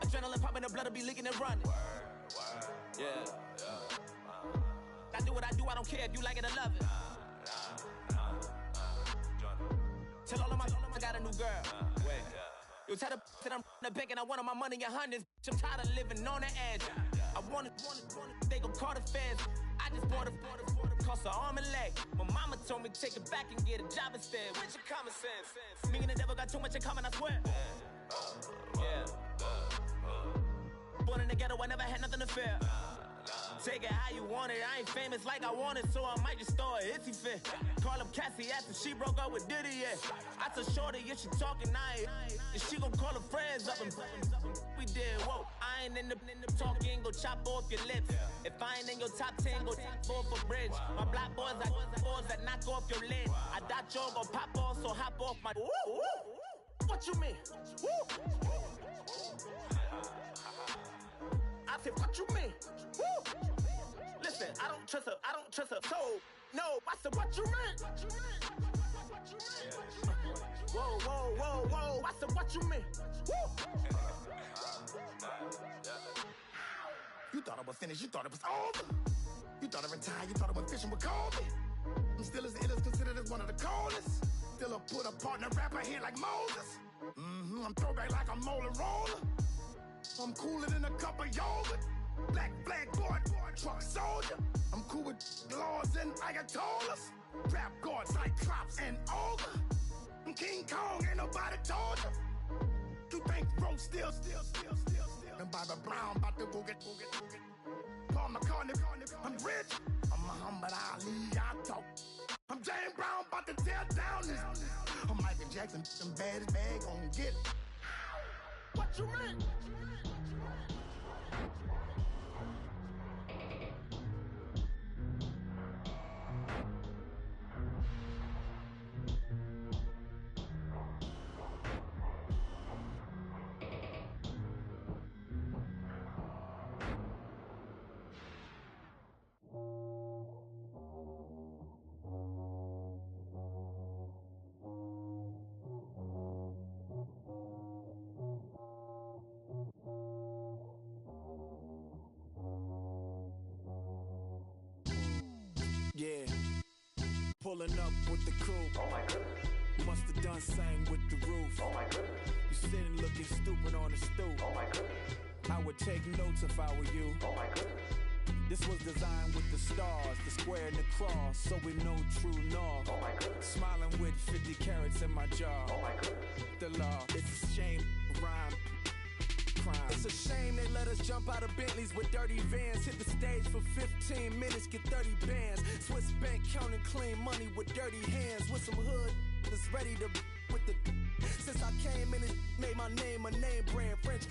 Adrenaline popping, the blood will be leaking and running. Yeah. I do what I do, I don't care if you like it or love it. Tell all of my I got a new girl. Wait. Yo, tell the that I'm in the bank and I want all my money in hundreds. I'm tired of living on the edge. I want it, they gon' call the feds. I just bought a cost an arm and leg. My mama told me take it back and get a job instead. Where's your common sense? Me and the devil got too much in common, I swear. Yeah. Born in the ghetto, I never had nothing to fear. Take it how you want it, I ain't famous like I want it, so I might just throw a hissy fit. Call up Cassie after she broke up with Diddy, yeah. I told Shorty, if she talking, and she gon' call her friends up and we did, whoa. I ain't in the talking, go chop off your lips. If I ain't in your top 10, go top 4 for bridge. My black boys like boys that knock off your lid. I thought y'all gon' pop off, so hop off my. What you mean? I said, what you mean? Listen, I don't trust her, so, no, I said, what you mean? Whoa, I said, what you mean? You thought I was finished, you thought it was over. You thought I retired, you thought I went fishing with Kobe. I'm still as ill as considered as one of the coldest. Still put a partner rapper here like Moses. I'm throwback like a molar roller. I'm cooler than a cup of yogurt. Black flag board, truck soldier. I'm cool with laws and ayatollahs. Rap god, Cyclops and ogre. I'm King Kong, ain't nobody told you. You think Rome still. And Bobby Brown about to go get. Paul McCartney, I'm rich. I'm Muhammad Ali, I talk. I'm James Brown, about to tear down this. I'm Michael Jackson, some baddest bag gon' get it. What you mean? Yeah, pulling up with the crew. Oh my goodness. Must have done same with the roof. Oh my goodness. You sitting looking stupid on the stoop. Oh my goodness. I would take notes if I were you. Oh my goodness. This was designed with the stars, the square and the cross, so we know true north. Oh my goodness. Smiling with 50 carats in my jaw. Oh my goodness. The law, it's a shame, rhyme. Crime. It's a shame they let us jump out of Bentleys with dirty vans. Hit the stage for 15 minutes, get 30 bands. Swiss bank counting clean money with dirty hands. With some hood that's ready to with the. Since I came in, it made my name a name brand. French.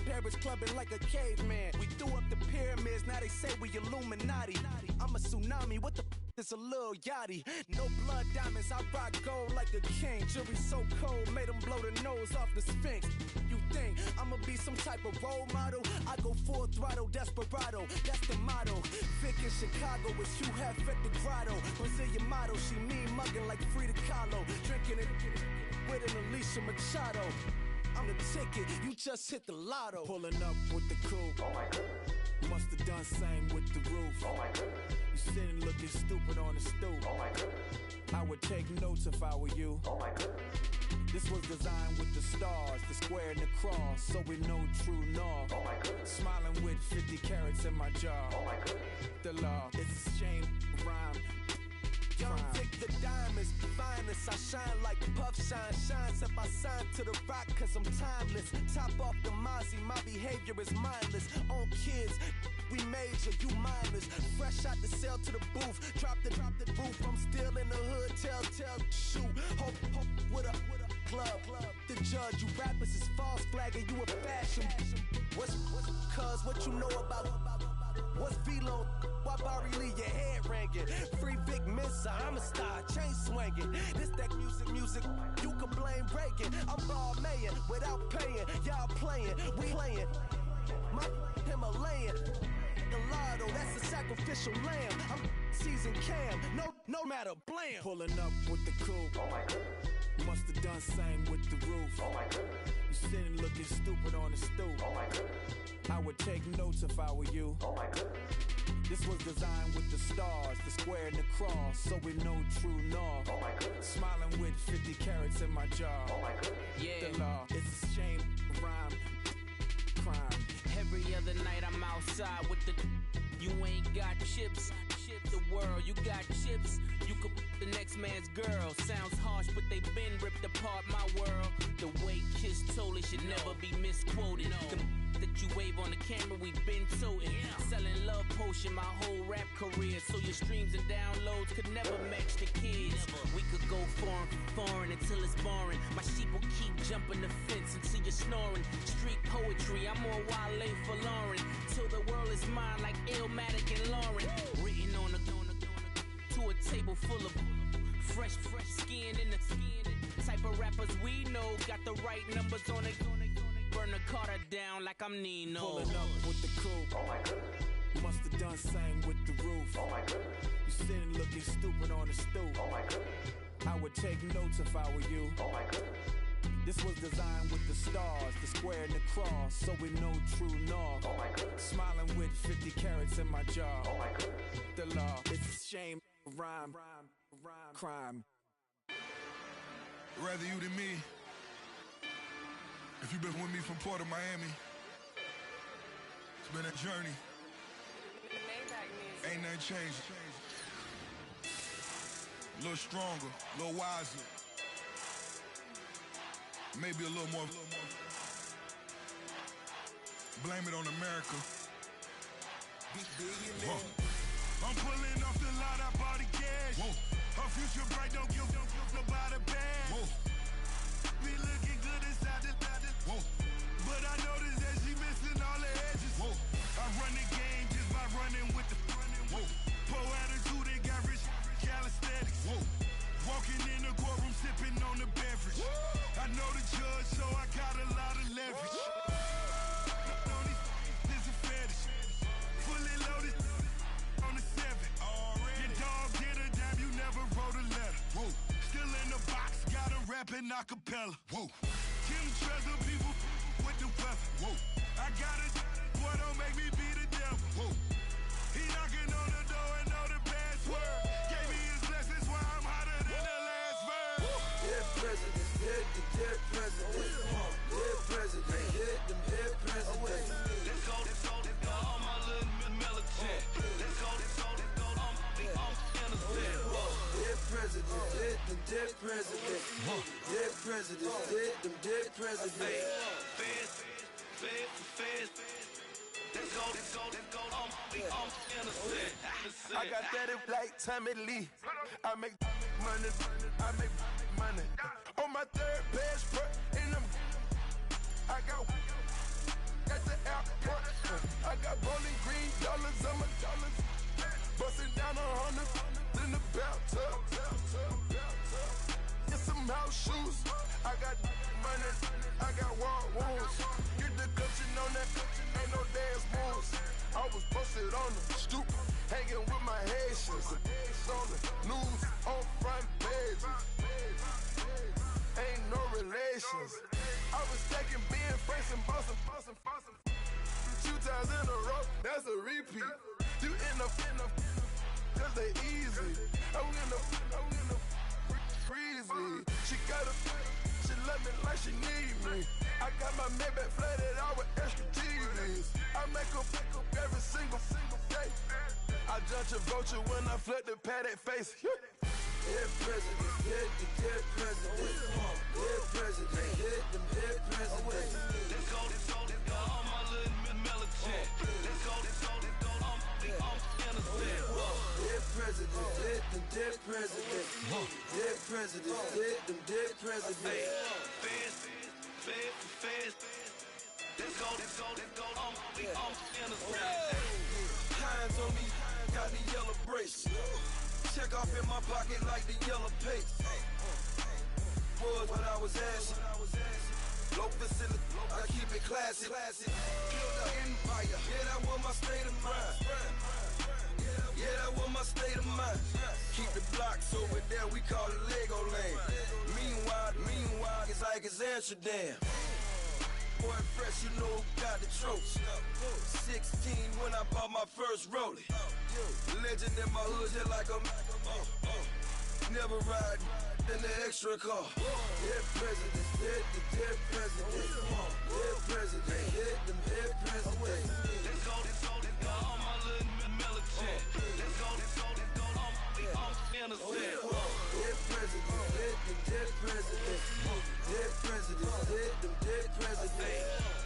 Paris clubbing like a caveman. We threw up the pyramids, now they say we Illuminati. I'm a tsunami, what the it's a little yachty. No blood diamonds, I rock gold like a king. Jury so cold, made them blow the nose off the Sphinx. You think I'ma be some type of role model? I go full throttle, desperado, that's the motto. Vic in Chicago, it's Hugh Hef at the grotto. Brazilian model, she mean mugging like Frida Kahlo. Drinking it with an Alicia Machado. I'm the ticket, you just hit the lotto. Pulling up with the crew. Oh my goodness. Must have done same with the roof. Oh my goodness. You sitting looking stupid on the stoop. Oh my goodness. I would take notes if I were you. Oh my goodness. This was designed with the stars, the square and the cross, so we know true north. Oh my goodness. Smiling with 50 carats in my jaw. Oh my goodness. The law, it's a shame, rhyme. Young Vic the diamonds, finest. I shine like Puff shine. Shines if I sign to the rock, cause I'm timeless. Top off the Mozzie, my behavior is mindless. On kids, we major, you minors. Fresh out the cell to the booth. Drop the booth, I'm still in the hood. Tell, shoot. Hope with a club. The judge, you rappers is false flagging, you a fashion. What's cuz, what you know about? What's Velo? Why Barry Lee, your head ringing? Free Vic Mensa, I'm a star, chain swinging. This that music, you can blame Reagan. I'm ball mayor without paying. Y'all playing, we playing. My Himalayan. Gelato, that's a sacrificial lamb. I'm season cam, no matter, blam. Pulling up with the crew. Oh my goodness. Must have done same with the roof. Oh my goodness. You sitting looking stupid on the stoop. Oh my goodness. I would take notes if I were you. Oh my goodness. This was designed with the stars, the square and the cross, so we know true north. Oh my goodness. Smiling with 50 carats in my jaw. Oh my goodness. Yeah. The law, it's a shame, rhyme, crime. Every other night I'm outside with the. You ain't got chips. The world, you got chips. You could the next man's girl. Sounds harsh, but they been ripped apart my world. The way Kiss told it should never be misquoted. The that you wave on the camera, we been toting. Selling love potion my whole rap career. So your streams and downloads could never match the kids. We could go foreign until it's boring. My sheep will keep jumping the fence until you're snoring. Street poetry, I'm more Wale for Lauren. Till the world is mine like Illmatic and Lauren. Written on to a table full of fresh skin in the type of rappers we know. Got the right numbers on it. Burn the Carter down like I'm Nino. Pulling up with the crew. Oh my goodness. Must have done same with the roof. Oh my goodness. You sitting looking stupid on the stoop. Oh my goodness. I would take notes if I were you. Oh my goodness. This was designed with the stars, the square and the cross, so we know true north. Oh my goodness. Smiling with 50 carats in my jaw. Oh my goodness. The law, it's a shame, rhyme, crime. Rather you than me. If you've been with me from Port of Miami, it's been a journey. Ain't nothing changed. A little stronger, a little wiser. Maybe a little more. Blame it on America. I'm pulling off the lot, I bought the cash. Whoa. Her future bright, don't give nobody bad. Whoa. Be looking good inside the whoa. But I noticed that she missing all the edges. Whoa. I run the game just by running with the whoa. Poor attitude, they got rich calisthenics. Whoa. Walking in the courtroom, sipping on the beverage. Whoa. I know the judge, so I got a lot of leverage. This a fetish. Fully loaded on the 7. Your dog did a damn, you never wrote a letter. Whoa. Still in the box, got a rapping acapella. Whoa. Kim treasure people with the weapon. Whoa. I got a boy, don't make me be the devil. Whoa. He knocking on the door and know the password. Gave me his blessings while I'm hotter than the last verse. Dead presidents, dead presidents. Dead president, dead presidents. Let's go, all my little militant. Let's go, I'm innocent. Dead presidents, dead presidents. Dead presidents, dead presidents. Feds. Let's go, I'm innocent. I got that like Tommy Lee. I make money. On my third page, and I got at the airport. I got bowling green dollars on my dollars. Busting down 100 in the bathtub. Get some house shoes. I got money. I got war wounds. Get the clutching on that. Ain't no dance moves. I was posted on the stoop, hanging with my Haitians. On the news, on front pages. Ain't no relations. I was stacking being Franks and Boston. 2 times in a row, that's a repeat. You end up, cause they easy. I'm in the breezy. She love me like she need me. I got my Maybach flooded out with extra TVs. I make up every single day. I judge a vulture when I flood the Paddock face. Dead presidents, dead presidents. Dead presidents, dead presidents. Let's go, all my little militant. Let's go, I'm innocent. Dead presidents, dead presidents. Dead presidents, dead presidents. Feds. Let's go, I'm innocent. Hands on me, got the yellow brace. Check off in my pocket like the yellow paste. Was what I was asking. Low facility, I keep it classy. Build an empire, yeah, that was my state of mind. Yeah, that was my state of mind. Keep the blocks over there, we call it Lego Land. Meanwhile, it's like it's Amsterdam. Boy fresh, you know who got the tropes. 16 when I bought my first rollie. Legend in my hood, just like a never ride in the extra car. Dead presidents, dead presidents. Dead presidents, dead presidents. Let's go, all my little militant. Let's go, I'm innocent. Dead presidents, dead presidents. Dead presidents, dead presidents.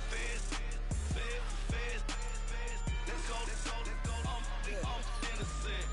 Feds. Let's go, I'm innocent.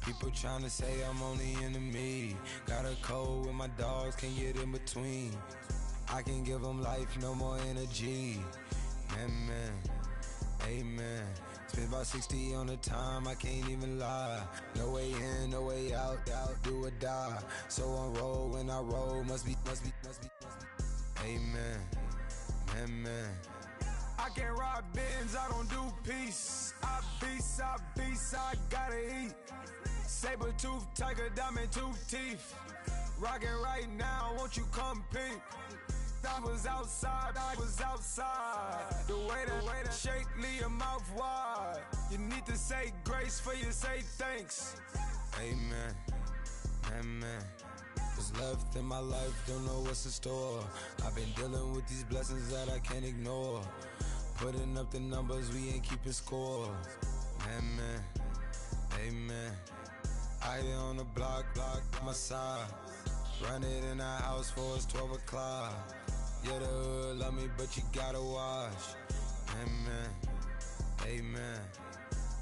People tryna say I'm on the enemy. Got a code with my dogs, can't get in between. I can give them life, no more energy. Man, amen. Spent about 60 on the time, I can't even lie. No way in, no way out, do or die. So on roll, when I roll, must be. Amen, man. I can't ride Benz, I don't do peace. I beast, I gotta eat. Saber tooth, tiger, diamond tooth teeth. Rockin' right now, won't you come peep? I was outside. The way to shake, leave your mouth wide. You need to say grace for you say thanks. Amen, amen. What's left in my life, don't know what's in store. I've been dealing with these blessings that I can't ignore. Putting up the numbers, we ain't keeping score. Amen, amen. I on the block, my side. Run it in the house for it's 12 o'clock. Yeah, the hood love me, but you gotta watch. Amen, amen.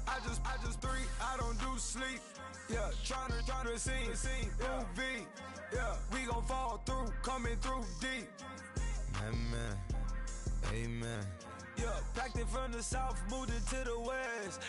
I just three, I don't do sleep. Yeah, tryna see, UV. Yeah, we gon' fall through, coming through deep. Amen, amen. Yeah, packed it from the south, moved it to the west.